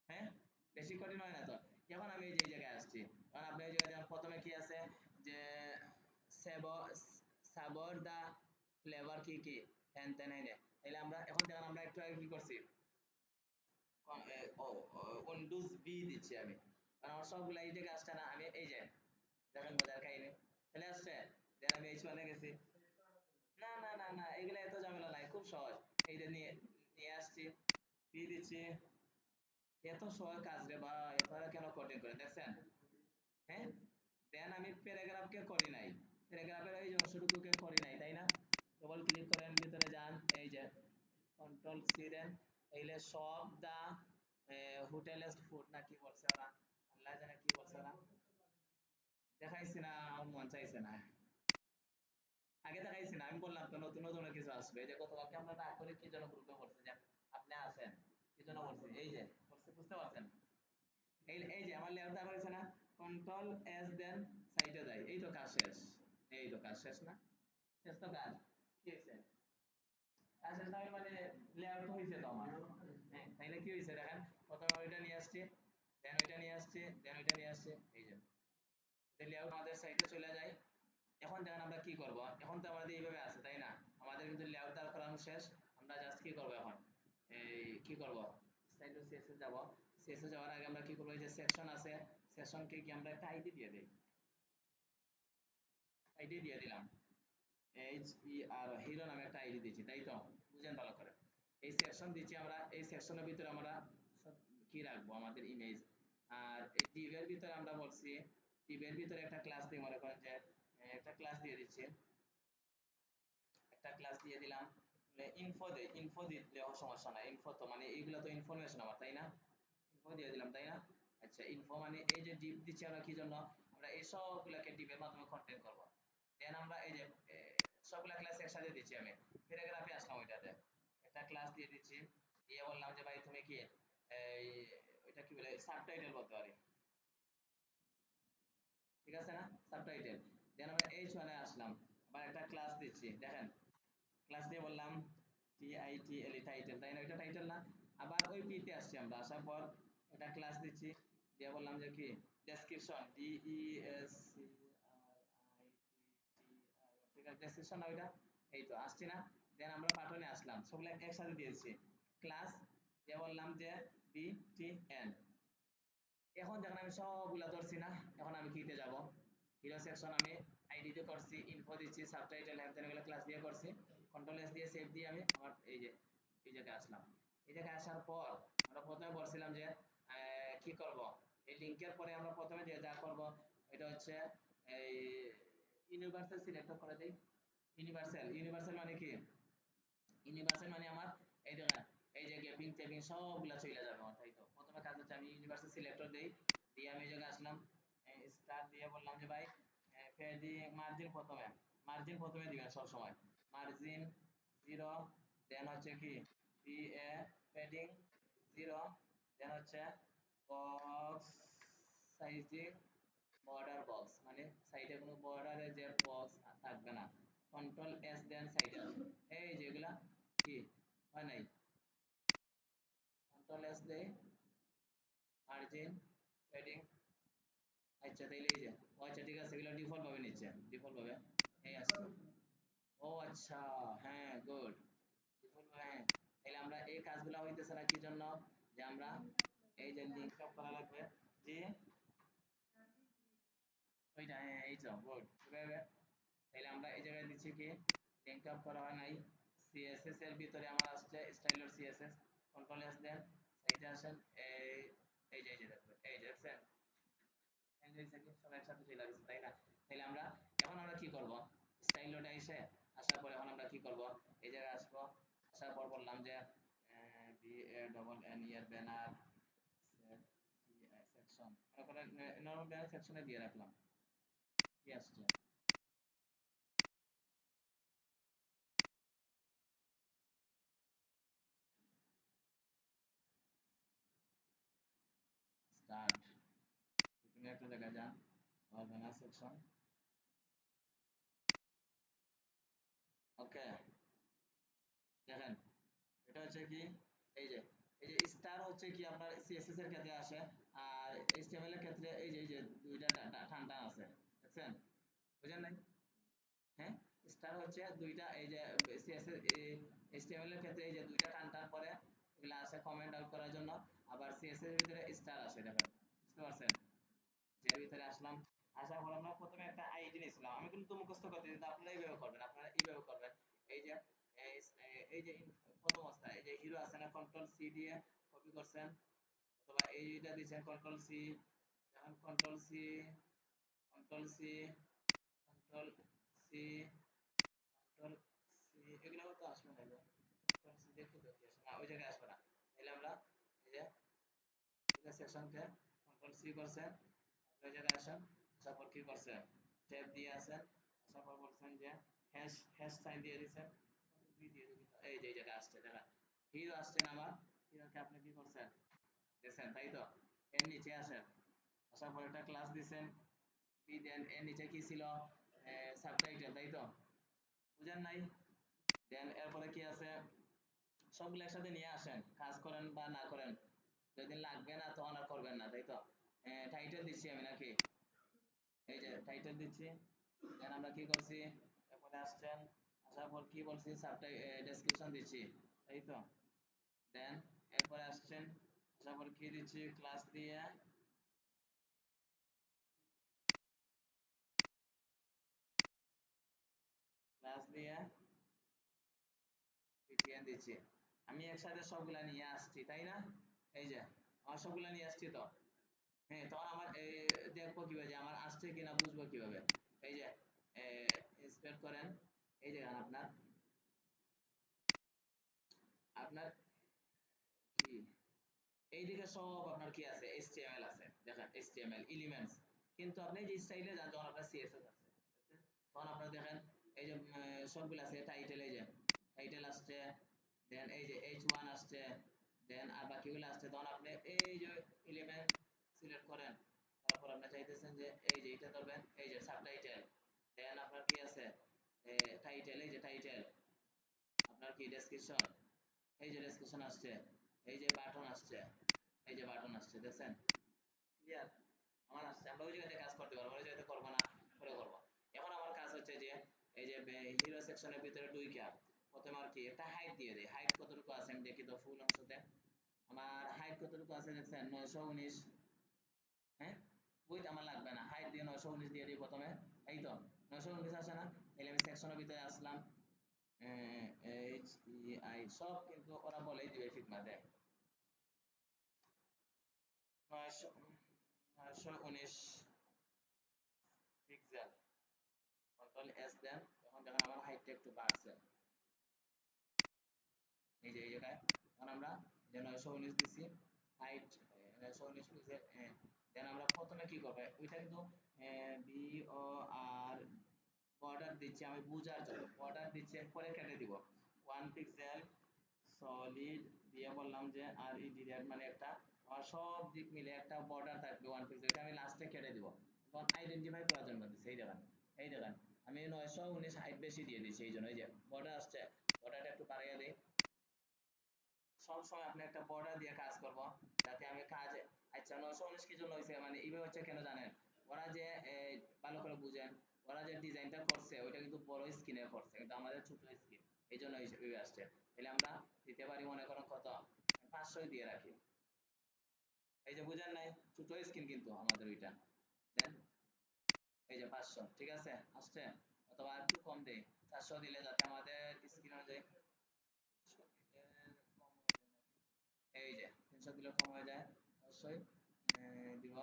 হ্যাঁ, বেশি কঠিন হয় না তো। এখন আমি এই যে এই জায়গায় আসছি, কারণ আপনি এই জায়গায় যেমন প্রথমে কি আছে যে সেবর সাবর দা ফ্লেভার কি কি হ্যান ত্যান হ্যাঁ, তাইলে আমরা এখন দেখেন আমরা একটু আগে কি করছি, উইন্ডোজ বি দিচ্ছি আমি, কারণ আমার সবগুলো এই জায়গায় আসছে না। আমি এই যে দেখেন বোঝার কাহিনী চলে আসছে, দেন আমি এইচ ওয়ানে গেছি। না না না না, এগুলো এত ঝামেলা নাই, খুব সহজ। এই যে নিয়ে নিয়ে আসছি, বি দিচ্ছি, এত সহজ কাজ রে ভাই, আপনারা কেন কঠিন করে দেখছেন? হ্যাঁ, দেন আমি প্যারাগ্রাফকে করি নাই, প্যারাগ্রাফের এই অংশটুকুকে করি নাই, তাই না? ডবল ক্লিক করেন, ভিতরে যান, এই যে কন্ট্রোল সি দেন, এইলে সব দা হোটেলেস্ট ফুড না কি বলছে ওরা, আল্লাহ জানে কি বলছে ওরা, দেখাইছি না, আমার মন চাইছে না। আগে দেখাইছি না, আমি বললাম তো নতুন নতুন কিছু আসবে, এই যে গতকালকে আমরা না করে কি জন্য গ্রুপে বলছি যে আপনি আসেন, কি জন্য বলছি, এই যে বলছি বুঝতে পারছেন? এই যে আমার লেয়ার দেওয়া হয়েছে না, কন্ট্রোল এস দেন সাইডে দেয়, এই তো কাজ শেষ। এই তো কাজ শেষ না? শেষ তো কাজ, কি হয়েছে? কাজ শেষ না হলে মানে লেয়ার তো হয়েছে তো আমার। হ্যাঁ, তাইলে কি হয়েছে দেখেন, প্রথমে ওইটা নিয়ে আসছি, দেন ওইটা নিয়ে আসছি, দেন ওইটা নিয়ে আসছি, এই যে লেআউট আমাদের সাইডে চলে যায়। এখন দেখেন আমরা কি করব, এখন তো আমাদের এইভাবে আছে তাই না? আমাদের কিন্তু লেআউট দাঁড় করানো শেষ। আমরা জাস্ট কি করব এখন, এই কি করব, স্টাইল সিএসএস যাব। সিএসএস যাওয়ার আগে আমরা কি করব, এই যে সেকশন আছে, সেকশনকে কি আমরা একটা আইডি দিয়ে দেই, আইডি দিয়ে দিলাম, এইচ ই আর হিরো নামে একটা আইডি দিয়েছি, তাই তো? বুঝেন ভালো করে। এই সেকশন দিচ্ছি আমরা, এই সেকশনের ভিতরে আমরা সব কি রাখবো, আমাদের ইমেজ। আর এই ডিভের ভিতরে আমরা বলছি, ডিভের ভিতরে একটা ক্লাস দিয়ে মনে করেন যে একটা ক্লাস দিয়ে দিচ্ছি, একটা ক্লাস দিয়ে দিলাম, ইনফো দেই, ইনফো দিলেও সমস্যা নাই, ইনফো তো মানে এইগুলো তো ইনফরমেশন আমার, তাই না? ইনফো দিয়ে দিলাম, তাই না? আচ্ছা, ইনফো মানে এই যে ডিপ দিচ্ছি আমরা কি জন্য, আমরা এই সবগুলোকে ডিপের মাধ্যমে কন্টেন্ট করব। দেন আমরা এই যে সবগুলা ক্লাস একসাথে দিচ্ছি, আমি প্যারাগ্রাফে আসলাম ওইটাতে একটা ক্লাস দিয়ে দিচ্ছি, দিয়ে বললাম যে ভাই তুমি কি এই ওইটা কি বলে সাবটাইটেল বলতে পারি, ঠিক আছে না? সাবটাইটেল। দেন আমরা এইচ ওয়ানে আসলাম, আবার একটা ক্লাস দিচ্ছি, দেখেন ক্লাস দিয়ে বললাম টিআইটিএল টাইটেল, তাই না? এটা টাইটেল না? আবার ওই পিতে আসছি, আমরা আসার পর এটা ক্লাস দিচ্ছি, দিয়ে বললাম যে কি ডেসক্রিপশন, DESCRIPTI, ঠিক আছে ডেসক্রিপশন না ওইটা, এই তো আসছি না? দেন আমরা পাঠনে আসলাম, সবগুলো একসাথে দিয়েছি ক্লাস, দিয়ে বললাম যে BTN। এখন যখন আমি সবগুলা ধরছি না, এখন আমি কিতে যাব, হিরো সেকশন আমি আইডি দিয়ে করছি, ইনফো দিচ্ছি, সাবটাইটেল হ্যান এগুলো ক্লাস দিয়ে করছি, কন্ট্রোল এস দিয়ে সেভ দিয়ে আমি আমার এই যে এই জায়গায় আসলাম। এই জায়গায় আসার পর আমরা প্রথমে বলছিলাম যে কি করব, এই লিংকের পরে আমরা প্রথমে যে যা করব এটা হচ্ছে এই ইউনিভার্সাল সিলেক্ট করে দেই। ইউনিভার্সাল, ইউনিভার্সাল মানে কি, ইউনিভার্সাল মানে আমার এই দেখেন এই যে গ্যাপিং ট্যাপিং সবগুলা চলে যাবে আমার, তাই তো? প্রথমে কাজ হচ্ছে আমি ইউনিভার্সাল সিলেক্টর দেই, দিয়ে আমি এই জায়গায় আসলাম, স্টার দিয়ে বললাম যে ভাই পেডিং মার্জিন প্রথমে, মার্জিন প্রথমে দিবেন সব সময়, মার্জিন 0, দেন হচ্ছে কি পি এ পেডিং 0, দেন হচ্ছে বক্স সাইজিং বর্ডার বক্স মানে সাইডে কোনো বর্ডারে যে বক্স থাকবে না, কন্ট্রোল এস দেন সাইডে এই যেগুলা কি হয় নাই, কন্ট্রোল এস দেই, মার্জিন প্যাডিং। আচ্ছা তাইলে এই যে আচ্ছা ঠিক আছে, এগুলো ডিফল্ট ভাবে নিচ্ছে, ডিফল্ট ভাবে এই আসছে। ও আচ্ছা, হ্যাঁ গুড, ডিফল্ট ভাবে। হ্যাঁ, তাহলে আমরা এই কাজগুলো হইতেছে না কি জন্য, যে আমরা এই যে লিংক আপ করা লাগবে, যে ওইটা, হ্যাঁ এই তো গুড। এভাবে তাহলে আমরা এই জায়গায় দিচ্ছি কি, লিংক আপ করা হয় নাই। সিএসএস এর ভিতরে আমার আসছে স্টাইলার সিএসএস, কন্ট্রোল এস দেন, সাইটে আসেন, এই এই যে দেখবেন, এই যে দেখছেন সব একসাথে চলে গেছে, তাই না? তাহলে আমরা এখন আমরা কি করব, স্টাইল নোটে এসে আসার পর এখন আমরা কি করব, এই জায়গায় আসবো, আসার পর বললাম যে B A double N ER banner section, মনে করেন নরমাল ব্যানার সেকশনে দিয়ে রাখলাম, কি আসছে স্টার্ট, এখানে একটা জায়গায় যান, আমার ব্যানার সেকশন, ওকে। দেখেন এটা হচ্ছে কি, এই যে স্টার হচ্ছে কি আপনার সিএসএস এর ক্ষেত্রে আসে, আর এইচটিএমএল এর ক্ষেত্রে এই যে দুইটা টান টান আছে, দেখছেন? বুঝেন নাই? হ্যাঁ, স্টার হচ্ছে দুইটা, এই যে সিএসএস এইচটিএমএল এর ক্ষেত্রে এই যে দুইটা টান টান পরে, এগুলা আসে কমেন্ট আউট করার জন্য, আবার সিএসএস এর ভিতরে স্টার আসে, দেখেন বুঝতে পারছেন? এর ভিতরে আসলাম, আসার পর আমরা প্রথমে একটা আইডি নিয়েছিলাম, আমি কিন্তু মুখস্থ করতে, কিন্তু আপনারা এইভাবে করবেন, আপনারা এইভাবে করবেন। এই যে এই যে প্রথম অবস্থায় এই যে হিরো আছে না, কন্ট্রোল সি দিয়ে কপি করছেন, অথবা এইটা দিচ্ছেন কন্ট্রোল সি, এখন control C, control C, control C, control C, এগুলো তো আসবে না, কন্ট্রোল সি দেখে তো কি আসবে না, ওই জায়গায় আসবে না। তাহলে আমরা এই যে সেকশনকে কন্ট্রোল সি করছেন, ওই জায়গায় আসেন, আসার পর কি করছেন, ট্যাব দিয়ে আসেন, আসার পর বলছেন যে হ্যাশ হ্যাশ সাইন দিয়ে দিচ্ছেন, দিয়ে দিবেন, এই যে এই জায়গায় আসছে, দেখেন হিরো আসছেন আমার, হিরোকে আপনি কি করছেন দেখছেন, তাই তো? এর নিচে আসেন, আসার পর একটা ক্লাস দিছেন, বি দেন এর নিচে কি ছিল, সাবটাইটেল, তাই তো? বুঝেন নাই? দেন এরপরে কি আছে, সবগুলো একসাথে নিয়ে আসেন, কাজ করেন বা না করেন, যদি লাগবে না তখন আর করবেন না, তাই তো? টাইটেল দিচ্ছি আমি নাকি, এই যে টাইটেল দিচ্ছি, দেন আমরা কি করছি, এরপরে আসছেন, আসার পর কি বলছি, সাবটাই ডেসক্রিপশন দিচ্ছি, তাই তো? দেন এরপরে আসছেন, আসার পর কি দিচ্ছি, ক্লাস দিয়ে, ক্লাস দিয়ে পিটিএন দিচ্ছি, আমি একসাথে সবগুলা নিয়ে আসছি, তাই না? এই যে আমার সবগুলা নিয়ে আসছি তো, হ্যাঁ, তখন আমার দেখবো কিভাবে যে আমার আসছে কিনা, বুঝবো কিভাবে, এই যে ইন্সপেক্ট করেন, এই যে আপনার আপনার কি এইদিকে সব আপনার কি আছে, এইচটিএমএল আছে, দেখেন এইচটিএমএল এলিমেন্টস, কিন্তু আপনি যে স্টাইলে যান তখন আপনার সিএসএস আছে, তখন আপনারা দেখেন এই যে সবগুলো আছে, টাইটেল, এই যে টাইটেল আসছে, দেন এই যে H1 আসছে, দেন আর বাকিগুলো আসছে, তখন আপনি এই যে এলিমেন্ট সিলেক্ট করেন, তারপর আপনি চাইতেছেন যে এই যে এটা ধরবেন, এই যে সাবটাইটেল, দেন আপনার কি আছে টাইটেল, এই যে টাইটেল, আপনার কি ডেসক্রিপশন, এই যে ডেসক্রিপশন আসছে, এই যে বাটন আসছে, এই যে বাটন আসছে, দেখছেন? ক্লিয়ার? আমার আসছে, আমরা ওই জায়গাতে কাজ করতে পারবো, ওই জায়গাতে করবো না, পরে করবো। এখন আমার কাজ হচ্ছে যে এই যে হিরো সেকশনের ভিতরে ঢুইকা প্রথমে আর কি একটা হাইট দিয়ে দেয়, হাইট কতটুকু আছে আমি দেখি তো, ফুল অংশতে আমার হাইট কতটুকু আছে দেখছেন, 919, হ্যাঁ, উইথ আমার লাগবে না, হাইট দিয়ে 919 দিয়ে দিই প্রথমে, এই তো 919 আসে না, তাহলে আমি সেকশনের ভিতরে আসলাম, এইচ ই আই সব কিন্তু ওরা বলেই দিবে ফিটনা দেয়, 919 পিক্সেল, কন্ট্রোল এস দেন, এখন দেখেন আমার হাইটটা একটু বাড়ছে, এই যে এই জায়গায়, এখন আমরা যে 919 দিছি হাইট, 919 পিক্সেল, দেন আমরা প্রথমে কি করবো, ওইটা কিন্তু বি ও আর বর্ডার দিচ্ছি আমি বুঝার জন্য, বর্ডার দিচ্ছি, এরপরে কেটে দিব 1 পিক্সেল সলিড দিয়ে, বললাম যে আর ই ডিরেক্ট মানে একটা আমার সব দিক মিলে একটা বর্ডার থাকবে 1 পিক্সেল, এটা আমি লাস্টে কেটে দিব, তখন আইডেন্টিফাই করার জন্য দিচ্ছি, এই দেখেন, এই দেখেন আমি 919 হাইট বেশি দিয়ে দিচ্ছি, এই জন্য এই যে বর্ডার আসছে, বর্ডারটা একটু বাড়াইয়া দিই, সব সময় আপনি একটা বর্ডার দিয়ে কাজ করব যাতে আমি কাজ। আচ্ছা 919 কি জন্য হয়েছে মানে এইভাবে হচ্ছে কেন জানেন? ওরা যে ভালো করে বুঝেন, ওরা যে ডিজাইনটা করছে ওইটা কিন্তু বড় স্ক্রিনের করছে, কিন্তু আমাদের ছোট স্ক্রিন, এই জন্য হিসেবে আসছে। তাহলে আমরা দিতে পারি মনে করেন কত, 500 দিয়ে রাখি। এই যে বুঝেন নাই, ছোট স্ক্রিন কিন্তু আমাদের ওইটা। দেন এই যে 500, ঠিক আছে আসছে। অথবা একটু কম দেই, 400 দিলে যাতে আমাদের স্ক্রিন অনুযায়ী 300 দিলে কম হয়ে যায় নাকি? এই যে 300 দিলে কম হয়ে যায় অবশ্যই। দিব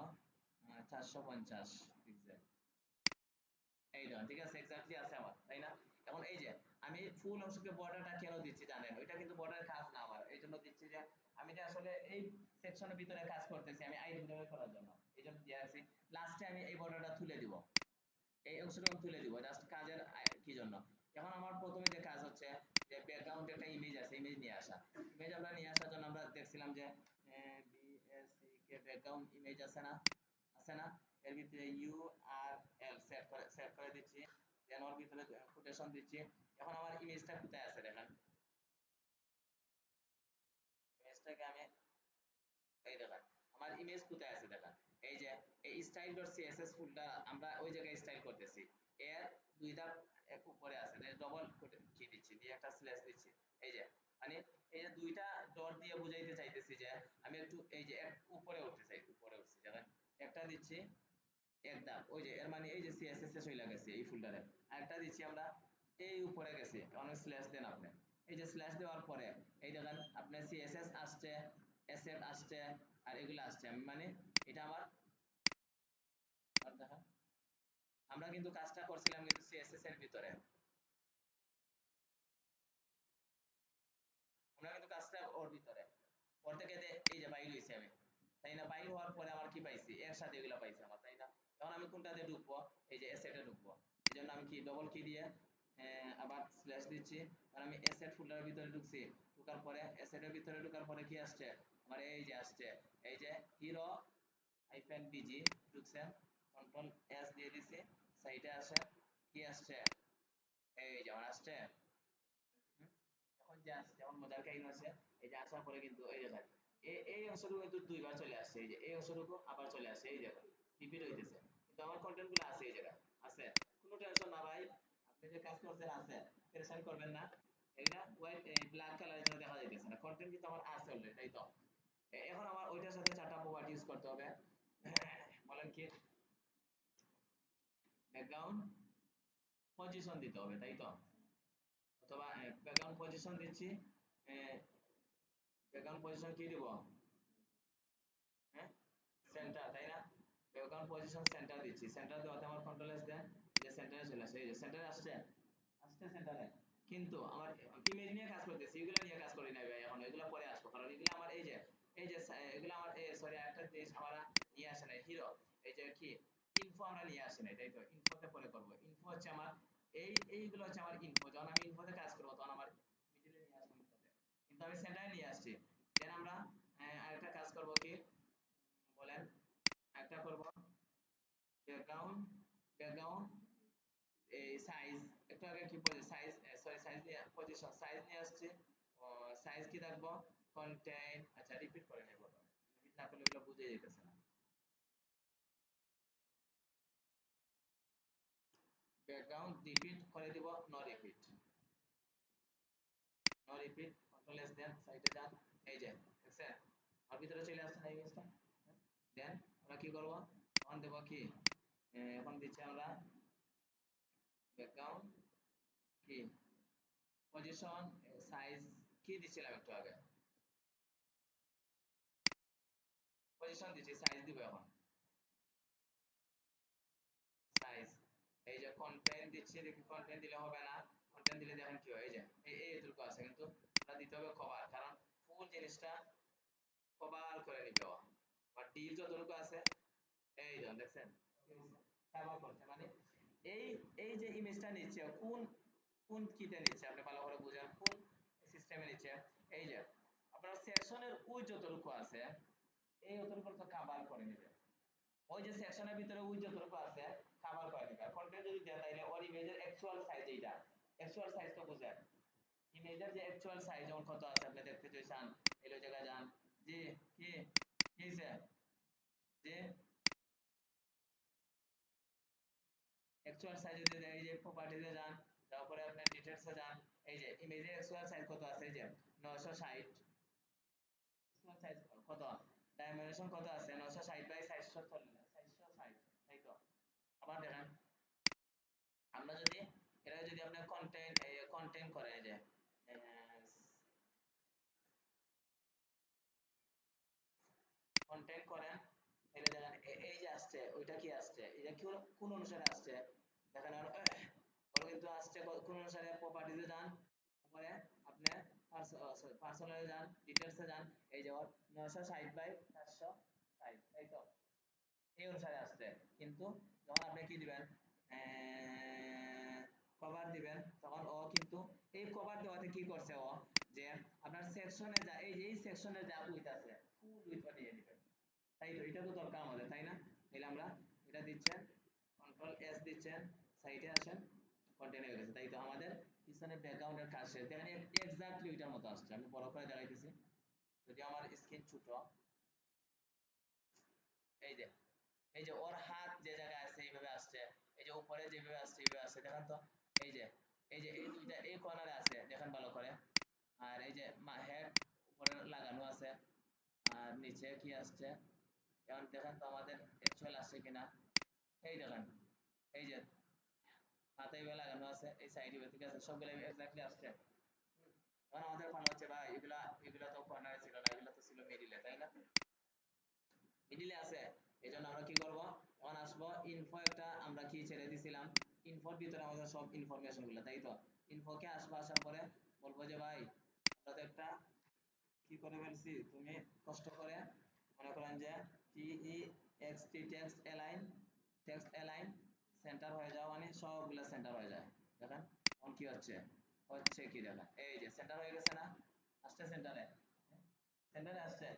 450 পিক্সেল। এই ধরুন, ঠিক আছে এক্স্যাক্টলি আছে আমার, তাই না? এখন এই যে আমি ফুল অংশকে বর্ডারটা কেন দিচ্ছি জানেন? ওইটা কিন্তু বর্ডারের কাজ না আমার, এই জন্য দিচ্ছি যে আমি যে আসলে এই সেকশনের ভিতরে কাজ করতেছি আমি আইডেন্টিফাই করার জন্য, এই জন্য দিয়ে রাখছি। লাস্টে আমি এই বর্ডারটা তুলে দিব, এই অংশটা আমি তুলে দিব জাস্ট কাজের কি জন্য। এখন আমার প্রথমে যে কাজ হচ্ছে যে ব্যাকগ্রাউন্ডে একটা ইমেজ আছে, ইমেজ নিয়ে আসা। ইমেজ আমরা নিয়ে আসার জন্য আমরা দেখছিলাম যে বিএসসি ব্যাকগ্রাউন্ড ইমেজ আছে না, আছে না? এর ভিতরে ইউআরএল সেট করে দিচ্ছি, দেন ওর ভিতরে কোটেশন দিচ্ছি। এখন আমার ইমেজটা কোথায় আছে দেখেন, ইমেজটাকে আমি এই দেখেন আমার ইমেজ কোথায় আছে দেখেন। এই যে এই style.css ফুলটা আমরা ওই জায়গায় স্টাইল করতেছি, এর দুই ধাপ এক উপরে আছে, ডবল কি দিচ্ছি দিয়ে একটা স্ল্যাশ দিচ্ছি। এই যে মানে এই যে দুইটা ডট দিয়ে বুঝাইতে চাইতেছি যে আমি একটু এই যে এক উপরে উঠতে চাই, উপরে উঠছি দেখেন, একটা দিচ্ছি এক ধাপ, ওই যে এর মানে এই যে সিএসএস এ চলে গেছে এই ফোল্ডারে। আরেকটা দিচ্ছি আমরা এই উপরে গেছি, অনেক স্ল্যাশ দেন আপনি। এই যে স্ল্যাশ দেওয়ার পরে এই দেখেন আপনার সিএসএস আসছে, এসএফ আসছে, আর এগুলো আসছে। আমি মানে এটা আমার, আর দেখেন আমরা কিন্তু কাজটা করছিলাম কিন্তু সিএসএস এর ভিতরে, আমরা কিন্তু কাজটা ওর ভিতরে, ওর থেকে এই যে বাইর হইছি আমি, তাই না? বাইর হওয়ার পরে আমার কি পাইছি, এর সাথে এগুলো পাইছি আমার, তাই না? এখন আমি কোনটাতে ঢুকবো, এই যে এসেটে ঢুকবো। এই জন্য আমি কি ডবল কি দিয়ে আবার স্ল্যাশ দিচ্ছি, কারণ আমি এসেট ফোল্ডারের ভিতরে ঢুকছি। ঢুকার পরে এসেটের ভিতরে ঢুকার পরে কি আসছে আমার, এই যে আসছে এই যে হিরো হাইফেন বিজি ঢুকছে, কন্ট্রোল এস দিয়ে দিছি, সাইডে আসে কি আসছে, এই যে আমার আসছে। হুম? এখন যে আসছে যেমন মজার কাহিনী আছে, এই যে আসার পরে কিন্তু এই দেখেন এই অংশটুকু কিন্তু দুইবার চলে আসছে, এই যে এই অংশটুকু আবার চলে আসছে, এই দেখেন রিপিট হইতেছে, কিন্তু আমার কন্টেন্ট গুলো আছে এই জায়গায় আছে। কোনো টেনশন না ভাই, আপনি যে কাজ করছেন আছে, টেনশন করবেন না। এটা হোয়াইট ব্ল্যাক কালারের জন্য দেখা যাইতেছে না, কন্টেন্ট কিন্তু আমার আছে অলরেডি, তাই তো? এখন আমার ওইটার সাথে চারটা প্রপার্টি ইউজ করতে হবে। বলেন কি, ব্যাকগ্রাউন্ড পজিশন দিতে হবে, তাই তো? অথবা ব্যাকগ্রাউন্ড পজিশন দিচ্ছি, ব্যাকগ্রাউন্ড পজিশন কি দিব, হ্যাঁ সেন্টার, তাই না? ব্যাকগ্রাউন্ড পজিশন সেন্টার দিচ্ছি, সেন্টার দেওয়াতে আমার কন্ট্রোল এস দেন, এই যে সেন্টারে চলে আসে, এই যে সেন্টারে আসছে, আসছে সেন্টারে। কিন্তু আমার ইমেজ নিয়ে কাজ করতেছি, এগুলো নিয়ে কাজ করি না ভাই, এখন এগুলো পরে আসবো, কারণ এগুলো আমার এই যে এগুলো আমার সরি একটা জিনিস আমরা নিয়ে আসে নাই হিরো, এই যে কি ইনফো আমরা নিয়ে আসি নাই, তাই তো? ইনফোতে পরে করবো, ইনফো হচ্ছে আমার এইগুলো হচ্ছে আমার ইনফো, যখন আমি ইনফোতে কাজ করবো তখন আমার মিডিলে নিয়ে আসবো ইনফোতে, কিন্তু আমি সেন্টারে নিয়ে আসছি। দেন আমরা আরেকটা কাজ করব কি, বলেন, একটা করব ব্যাকগ্রাউন্ড, ব্যাকগ্রাউন্ড এই সাইজ, একটু আগে কি বলে সাইজ, সরি সাইজ নিয়ে পজিশন সাইজ নিয়ে আসছে, সাইজ কি রাখবো, কন্টেন্ট, আচ্ছা রিপিট করে নেব, রিপিট না করলে এগুলো বুঝে যেতেছে না। ব্যাকগ্রাউন্ড রিপিট করে দিব, no repeat, no repeat, control S then সাইডে যান, এই যে দেখছেন আর ভিতরে চলে আসছে না এই জিনিসটা। দেন আমরা কি করব, এখন দেব কি, এখন দিচ্ছি আমরা ব্যাকগ্রাউন্ড কি পজিশন সাইজ কি দিছিলাম একটু আগে, পজিশন দিচ্ছি, সাইজ দিব এখন সাইজ। এই যে কন্টেন্ট দিচ্ছি, দেখি কন্টেন্ট দিলে হবে না, কন্টেন্ট দিলে দেখেন কি হয়, এই যে এইটুকু আছে, কিন্তু আমরা দিতে হবে কভার, কারণ ফুল জিনিসটা কভার করে নিবে ও, বা ডিল যতটুকু আছে এই দেখুন দেখছেন কভার করছে, মানে এই এই যে ইমেজটা নিচ্ছে কোন কোন কিতে নিচ্ছে আপনি ভালো করে বুঝেন, কোন সিস্টেমে নিচ্ছে। এই যে আপনার সেকশনের ওই যতটুকু আছে এই যতটুকু তো কভার করে নেবে, ওই যে সেকশনের ভিতরে ওই যতটুকু আছে কভার করে নেবে। কন্টেন্ট যদি দেন তাইলে ওর ইমেজের অ্যাকচুয়াল সাইজ এইটা, অ্যাকচুয়াল সাইজ তো বুঝেন, ইমেজের যে অ্যাকচুয়াল সাইজ যেমন কত আছে আপনি দেখতে চাইছেন এই জায়গায় যান জি কি কি স্যার যে অ্যাকচুয়াল সাইজ যদি এই যে প্রপার্টিতে যান তারপরে আপনি ডিটেইলসে যান এই যে ইমেজের অ্যাকচুয়াল সাইজ কত আছে এই যে 960 অ্যাকচুয়াল সাইজ কত ডাইমেনশন কত আছে 960 বাই 460 তাই তো আবার দেখেন আমরা যদি এটা যদি আপনি কন্টেন্ট করেন এই যে কন্টেন্ট করেন তাহলে দেখেন এই যে আসছে ওইটা কি আসছে এটা কি কোন অনুসারে আসছে দেখেন ওর কিন্তু আসছে কোন অনুসারে প্রপার্টিতে যান তারপরে আপনি পার্সোনালে যান ডিটেইলসে যান এই যে ওর 960 বাই 460 তাই তো এই অনুসারে আসছে কিন্তু যখন আপনি কি দিবেন কভার দিবেন তখন ও কিন্তু এই কভার দেওয়াতে কি করছে ও যে আপনার সেকশনে যা এই যে এই সেকশনে যা উইথ আছে ফুল উইথ নিয়ে নেবেন তাই তো এটা তো দরকার আমাদের তাই না তাহলে আমরা এটা দিচ্ছেন কন্ট্রোল এস দিচ্ছেন সাইডে আসেন কন্টেন্ট হয়ে গেছে তাই তো আমাদের পিছনে ব্যাকগ্রাউন্ডের কাজ শেষ দেখেন এক্স্যাক্টলি ওইটার মতো আসছে আমি বড় করে দেখাইতেছি যদি আমার স্ক্রিন ছোট এই যে এই যে ওর হাত যে জায়গায় আছে এইভাবে আসছে এই যে উপরে যেভাবে আসছে এইভাবে আসছে দেখেন তো এই যে এই দুইটা এই কর্নারে আছে দেখেন ভালো করে আর এই যে হেড উপরে লাগানো আছে আর নিচে কি আসছে এখন দেখেন তো আমাদের অ্যাকচুয়াল আসছে কিনা এই দেখেন এই যে মাথায় এভাবে লাগানো আছে এই সাইডে ঠিক আছে সবগুলো এক্স্যাক্টলি আসছে এখন আমাদের মনে হচ্ছে ভাই এগুলা এগুলা তো কর্নারে ছিল না এগুলা তো ছিল মিডিলে তাই না মিডিলে আছে এই জন্য আমরা কি করব এখন আসবো ইনফো একটা আমরা কি ছেড়ে দিছিলাম ইনফোর ভিতরে আমাদের সব ইনফরমেশন গুলো তাই তো ইনফোকে আসবো আসার পরে বলবো যে ভাই আমরা তো একটা কি করে ফেলছি তুমি কষ্ট করে মনে করেন যে টি ই এক্স টি টেক্সট অ্যালাইন সেন্টার হয়ে যাও মানে সবগুলো সেন্টার হয়ে যায় দেখেন এখন কি হচ্ছে হচ্ছে কি দেখেন এই যে সেন্টার হয়ে গেছে না আসছে সেন্টারে সেন্টারে আসছে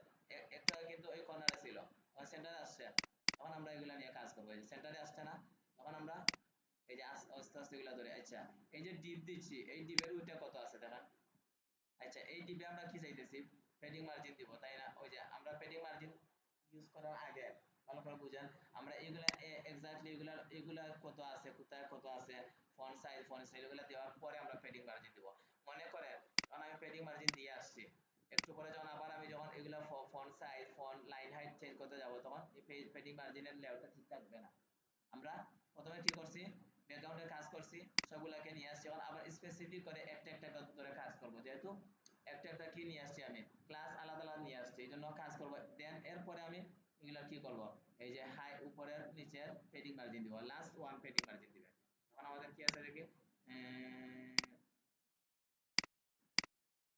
একটা কিন্তু ওই কর্নারে ছিল এখন সেন্টারে আসছে তখন আমরা এগুলা নিয়ে কাজ করবো এই যে সেন্টারে আসছে না তখন আমরা এই যে আস্তে আস্তে এগুলা ধরে আচ্ছা এই যে ডিপ দিচ্ছি এই ডিপের উইটা কত আছে দেখেন আচ্ছা এই ডিপে আমরা কি চাইতেছি পেডিং মার্জিন দিব তাই না ওই যে আমরা পেডিং মার্জিন ইউজ করার আগে ভালো করে বুঝেন আমরা এগুলা এক্স্যাক্টলি এগুলা কত আছে কোথায় কত আছে ফন্ট সাইজ এগুলা দেওয়ার পরে আমরা পেডিং মার্জিন দিব মনে করেন কারণ আমি পেডিং মার্জিন দিয়ে আসছি একটু পরে যখন আবার আমি যখন এগুলা font size font line height change করতে যাব তখন এই পেডিং মার্জিনের লেআউটটা ঠিক থাকবে না আমরা প্রথমে কি করছি ব্যাকগ্রাউন্ডে কাজ করছি সবগুলাকে নিয়ে আসছি এখন আবার স্পেসিফিক করে একটা একটা ধরে কাজ করব যেহেতু একটা একটা কি নিয়ে আসছি আমি ক্লাস আলাদা আলাদা নিয়ে আসছি এই জন্য কাজ করব দেন এরপরে আমি এগুলা কি করব এই যে হাই উপরের নিচের পেডিং মার্জিন দিব লাস্ট ওয়ান পেডিং মার্জিন দিবে এখন আমাদের কি আছে দেখি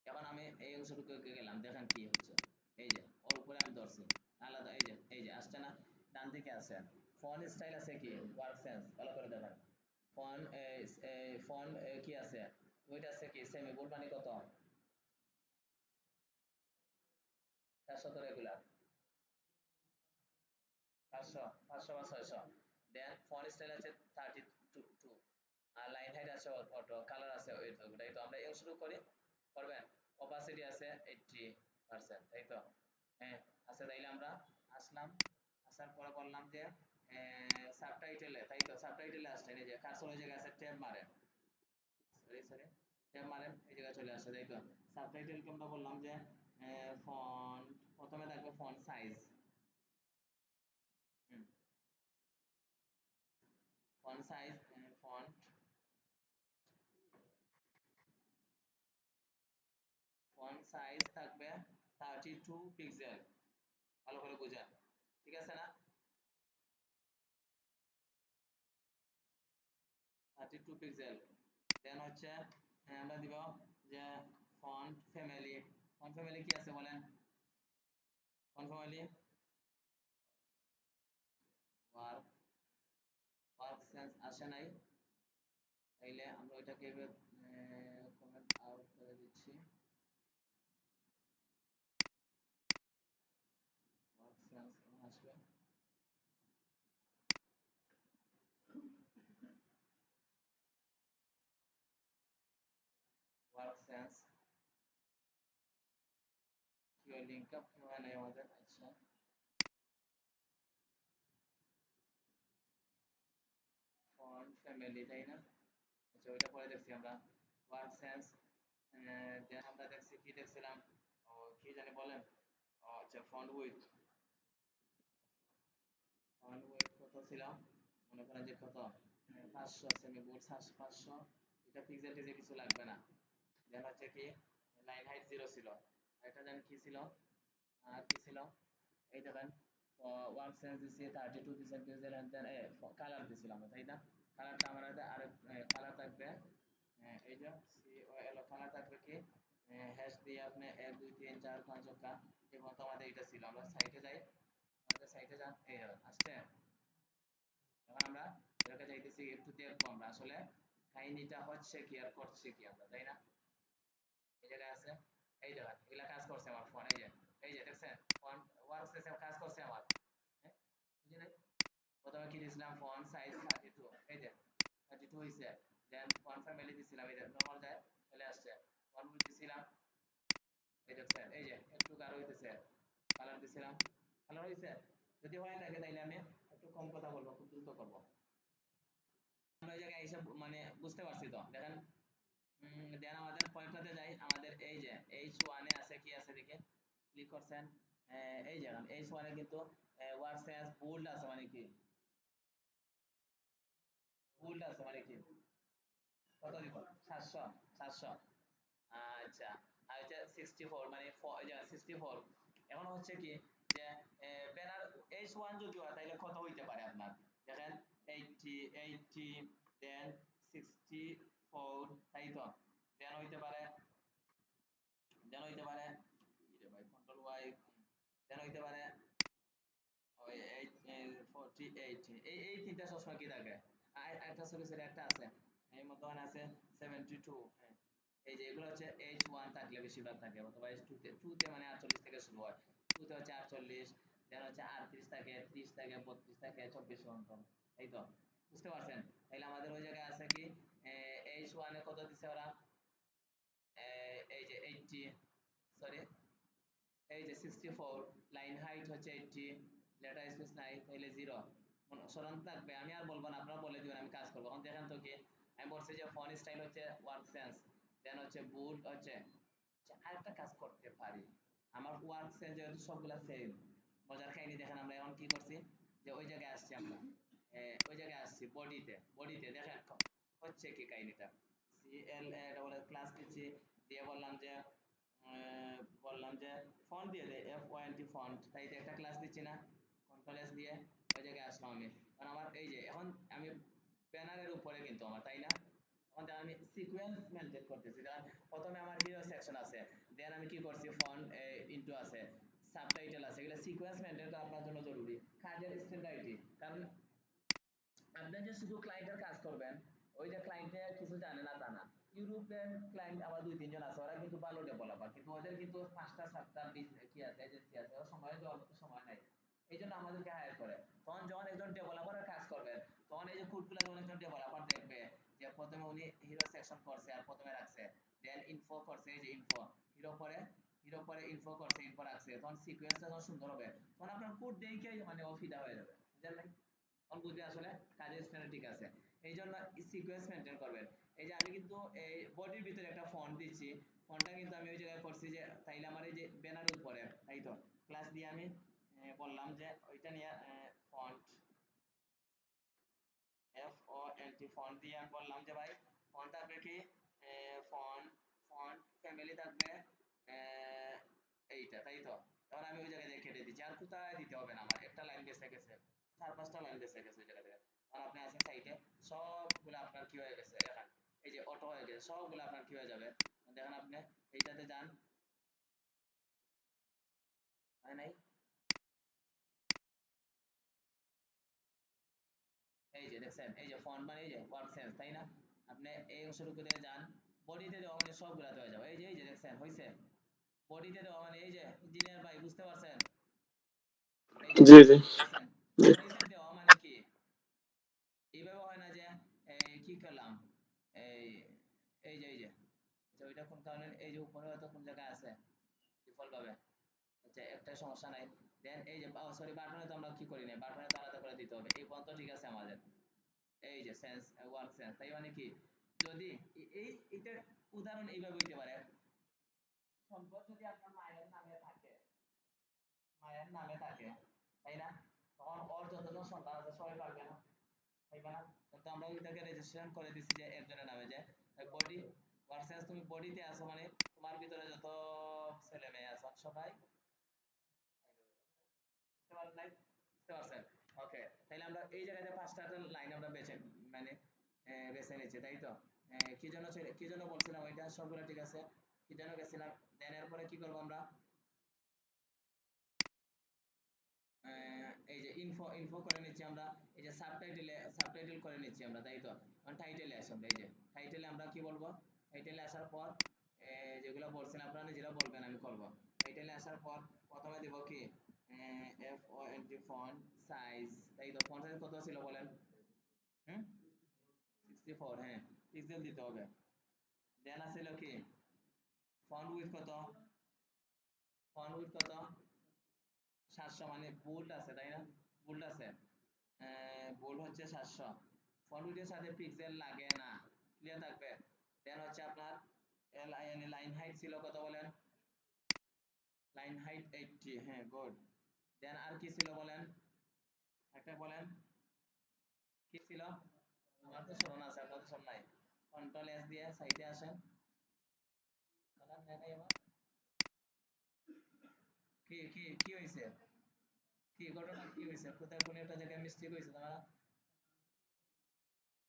এখন আমি এই অংশটুকু গেলাম দেখেন কি হচ্ছে এই যে ওর উপরে আমি ধরছি আলাদা এই যে আসছে না ডান দিকে আছে ফন্ট স্টাইল আছে কি ওয়ার্ক সেন্স ভালো করে দেখেন ফন্ট ফন্ট কি আছে ওইটা আছে কি সেমি বোল্ড মানে কত 400 রেগুলার 500 বা 600 দেন ফন্ট স্টাইল আছে 32 আর লাইন হাইট আছে অটো কালার আছে ওইটাই তো আমরা এই শুরু করি করবেন অপাসিটি আছে 80% তাই তো হ্যাঁ আচ্ছা তাইলে আমরা আসলাম আসার পরে বললাম যে সাবটাইটেলে তাই তো সাবটাইটেলে আসছেন এই যে কার্সর ওই জায়গায় আছে ট্যাব মারেন সরি ট্যাব মারেন এই জায়গায় চলে আসছে তাই তো সাবটাইটেলকে আমরা বললাম যে ফন্ট প্রথমে থাকবে font size hmm font size font font size থাকবে 32 পিক্সেল ভালো করে বুঝেন ঠিক আছে না 32 পিক্সেল দেন হচ্ছে আমরা দিব যে ফন্ট ফ্যামিলি কি আছে বলেন font family work work sense আসে নাই তাইলে আমরা ওইটাকে কমেন্ট আউট করে দিচ্ছি ওয়ার্ক সেন্স আসবে ওয়ার্ক সেন্স লিঙ্ক আপ হয় নাই আমাদের। আচ্ছা ফন্ট ফ্যামিলি তাই না? আচ্ছা ওইটা পরে দেখছি আমরা ওয়ার্ক সেন্স। দেন আমরা দেখছি কি দেখছিলাম, ও কি জানি বলেন, ও আচ্ছা ফন্ট উইথ কত ছিল মনে করেন যে কত 500 সেমি বোর্ড 500, এটা পিক্সেল টিক্সেল কিছু লাগবে না। দেন হচ্ছে কি লাইন হাইট 0 ছিল, এটা জানি কি ছিল, আর কি ছিল, এই দেখেন ওয়ার্ক সেন্স দিছি 32 pixel pixel and then colour দিছিলাম তাই না? কালারটা আমার আর কালার থাকবে এই যে সি ও এল কালার থাকবে কি হ্যাশ দিয়ে আপনি 1 2 3 4 5 ছক্কা এই মতো আমাদের এটা ছিল। আমরা সাইটে যাই, আমাদের সাইটে যান, এই আসছে। এখন আমরা এটাকে চাইতেছি একটু দেখবো আমরা আসলে কাহিনীটা হচ্ছে কি আর করছে কি আমরা তাই না? এই জায়গায় আছে, এই দেখেন এগুলা কাজ করছে আমার ফোন, এই যে দেখছেন ফোন ওয়ার্ক সেন্সে কাজ করছে আমার। হ্যাঁ বুঝি নাই? প্রথমে কি দিয়েছিলাম ফন্ট সাইজ 32, এই যে 32 হইছে। দেন ফন্ট ফ্যামিলি দিছিলাম, এই যে নরমাল যায় চলে আসছে। ফন্ট উইডথ দিছিলাম, এই দেখছেন এই যে একটু গাঢ় হইতেছে। কালার দিছিলাম, কালার হইছে। যদি হয় থাকে তাইলে আমি একটু কম কথা বলবো, খুব দ্রুত করবো। আমরা ওই জায়গায় এইসব মানে বুঝতে পারছি তো দেখেন। দেন আমাদের পয়েন্টটাতে যাই, আমাদের এই যে H1 এ আছে কি আছে দেখে ক্লিক করছেন। এই যে H1 এ কিন্তু ওয়ার্ক সেন্স বোল্ড আছে মানে কি, বোল্ড আছে মানে কি কত দিব 700, 700। আচ্ছা আর এটা 64 মানে এই যে 64। এখন হচ্ছে কি যে ব্যানার H1 যদি হয় তাহলে কত হইতে পারে আপনার দেখেন 80 80 দেন 64 তাই তো। দেন হইতে পারে, দেন হইতে পারে রে ভাই কন্ট্রোল ওয়াই, দেন হইতে পারে ওই 48। এই তিনটা সবসময় কি থাকে। আর একটা সলিউশন একটা আছে এই মতন আছে 72। হ্যাঁ এই যে এগুলো হচ্ছে H1 থাকলে বেশিরভাগ থাকে, অথবা H2 তে 2 তে মানে 48 থেকে শুরু হয়, 2 তে হচ্ছে 48, দেন হচ্ছে 38 থাকে 30 থাকে 32 থাকে 24 পর্যন্ত। এই তো বুঝতে পারছেন? তাহলে আমাদের ওই জায়গায় আছে কি H1 এ কত দিছে ওরা, এই যে 80, সরি এই যে 64, লাইন হাইট হচ্ছে 80, লেটার স্পেস নাই তাহলে 0 স্মরণ থাকবে। আমি আর বলবো না, আপনারা বলে দিবেন আমি কাজ করবো। এখন দেখেন তো কি আমি বলছি যে ফন্ট স্টাইল হচ্ছে ওয়ার্ক সেন্স, দেন হচ্ছে বুট হচ্ছে। আচ্ছা আরেকটা কাজ করতে পারি, আমার ওয়ার্ক সেন্স যেহেতু সবগুলা সেম, মজার খাইনি দেখেন আমরা এখন কি করছি যে ওই জায়গায় আসছি আমরা, ওই জায়গায় আসছি বডিতে দেখেন হচ্ছে কি কাহিনীটা। সিএল ক্লাস দিচ্ছি, দিয়ে বললাম যে ফন্ট দিয়ে দে FONT ফন্ট, তাই তো একটা ক্লাস দিচ্ছি না, কন্ট্রোল এস দিয়ে ওই জায়গায় আসলাম আমি। কারণ আমার এই যে এখন আমি ব্যানারের উপরে কিন্তু আমার তাই না, এখন আমি সিকোয়েন্স মেনটেন করতেছি। কারণ প্রথমে আমার হিরো সেকশন আছে, দেন আমি কি করছি ফন্ট ইনটু আছে, সাবটাইটেল আছে, এগুলো সিকোয়েন্স মেনটেন করা আপনার জন্য জরুরি। কাজের স্ট্যান্ডার্ডটি, কারণ আপনি যে শুধু ক্লায়েন্টের কাজ করবেন, ওই যে ক্লায়েন্টে কিছু জানে না তা না। ইউরোপের ক্লায়েন্ট আমার 2 3 জন আছে, ওরা কিন্তু ভালো ডেভেলপার, কিন্তু ওদের কিন্তু 5টা 7টা কি আছে এজেন্সি আছে, ওরা সময় দেওয়ার মতো সময় নাই। এই জন্য আমাদেরকে হায়ার করে। তখন যখন একজন ডেভেলপারের কাজ করবেন, তখন এই যে কোডগুলো যখন একজন ডেভেলপার দেখবে যে প্রথমে উনি হিরো সেকশন করছে আর প্রথমে রাখছে, দেন ইনফো করছে, এই যে ইনফো হিরো পরে ইনফো করছে, ইনফো রাখছে, তখন সিকোয়েন্সটা যখন সুন্দর হবে তখন আপনার কোড দেখে মানে ও ফিদা হয়ে যাবে, বুঝলেন নাই? তখন বুঝবে আসলে কাজের স্ট্যান্ডার্ড ঠিক আছে। এই জন্য সিকোয়েন্স মেনটেন করবেন। এই যে আমি কিন্তু এই বডির ভিতরে একটা ফন্ট দিচ্ছি, ফন্টটা কিন্তু আমি ওই জায়গায় করছি যে তাইলে আমার এই যে ব্যানারের উপরে, তাই তো ক্লাস দিয়ে আমি বললাম যে ওইটা নিয়ে ফন্ট ফন্ট দিয়ে আমি বললাম যে ভাই ফন্ট থাকবে কি ফন্ট ফন্ট ফ্যামিলি থাকবে আহ, এইটা তাই তো। তখন আমি ওই জায়গায় দিয়ে কেটে দিচ্ছি, আর কোথায় দিতে হবে না, আমার একটা লাইন বেঁচে গেছে, 4 5টা লাইন বেঁচে গেছে ওই জায়গা থেকে। আর আপনি আছেন সাইডে, সবগুলো আপনার কি হয়ে গেছে দেখেন, এই যে অটো হয়ে গেছে, সবগুলো আপনার কি হয়ে যাবে দেখেন। আপনি এইটাতে যান, হয় নাই, এই যে দেখছেন এই যে ফন্ট মানে এই যে ওয়ার্ক সেন্স তাই না? আপনি এই অংশটুকু দিয়ে যান, বডিতে দেওয়া মানে সবগুলাতে হয়ে যাবে। এই যে দেখছেন হয়েছে, বডিতে দেওয়া মানে এই যে ইঞ্জিনিয়ার ভাই বুঝতে পারছেন, এই যে জি জি দেখছেন জি। বডিতে দেওয়া মানে কি এইভাবে হয় না যে কি করলাম এই এই যে আচ্ছা ওইটা কোন কারণে এই যে উপরে হয়তো কোন জায়গায় আছে ডিফল্ট ভাবে, আচ্ছা একটা সমস্যা নাই। দেন এই যে সরি বাটনে তো আমরা কি করি না, বাটনে তো আলাদা করে দিতে হবে, এই পর্যন্ত ঠিক আছে আমাদের। এই যে সেন্স ওয়ার্ক সেন্স, তাই মানে কি যদি এই এটা উদাহরণ এইভাবে হইতে পারে, সম্পদ যদি আপনার মায়ের নামে থাকে, তাই না, তখন ওর যতজন সন্তান আছে সবাই পারবে না, পাইবে না। তো আমরা ওইটাকে রেজিস্ট্রেশন করে দিচ্ছি যে একজনের নামে, যে বডি ভার্সেস তুমি বডিতে আছো মানে তোমার ভিতরে যত ছেলে মেয়ে আছে সবাই, বুঝতে পারলেন নাই, বুঝতে পারছেন? ওকে, তাহলে আমরা এই জায়গাতে পাঁচটা লাইন আমরা বেছে মানে বেছে নিচ্ছি, তাই তো। কি জন্য কি জন্য বলছিলাম ওইটা সবগুলো ঠিক আছে, কি জন্য গেছিলাম। দেন এরপরে কি করবো আমরা, এই যে ইনফো ইনফো করে নিচ্ছি আমরা, এই যে সাবটাইটেল করে নিচ্ছি আমরা, তাই তো। এখন টাইটেলে আসি আমরা, এই যে টাইটেলে আমরা কি বলবো, টাইটেলে আসার পর যেগুলো বলছেন আপনারা নিজেরা বলবেন, আমি করবো। টাইটেলে আসার পর প্রথমে দেব কি F O N T font size, তাই তো। ফন্ট সাইজ কত ছিল বলেন? হুম, 64, হ্যাঁ, পিক্সেল দিতে হবে। দেন আছিল কি ফন্ট উইথ কত, ফন্ট উইথ কত, 700, মানে বোল্ড আছে তাই না, বোল্ড আছে, বোল্ড হচ্ছে 700। ফন্ট উইথের সাথে পিক্সেল লাগে না, ক্লিয়ার থাকবে। দেন হচ্ছে আপনার লাইন হাইট ছিল কত বলেন, লাইন হাইট 80, হ্যাঁ গুড। দেন আর কি ছিল বলেন, একটা বলেন কি ছিল, আমার তো স্মরণ আছে আপনার তো স্মরণ নাই। কন্ট্রোল এস দিয়ে সাইডে আসেন, কালার নেই আমার, কি কি কি হয়েছে, কি ঘটনা কি হয়েছে, কোথায় কোন একটা জায়গায় মিস্টেক হয়েছে তোমার?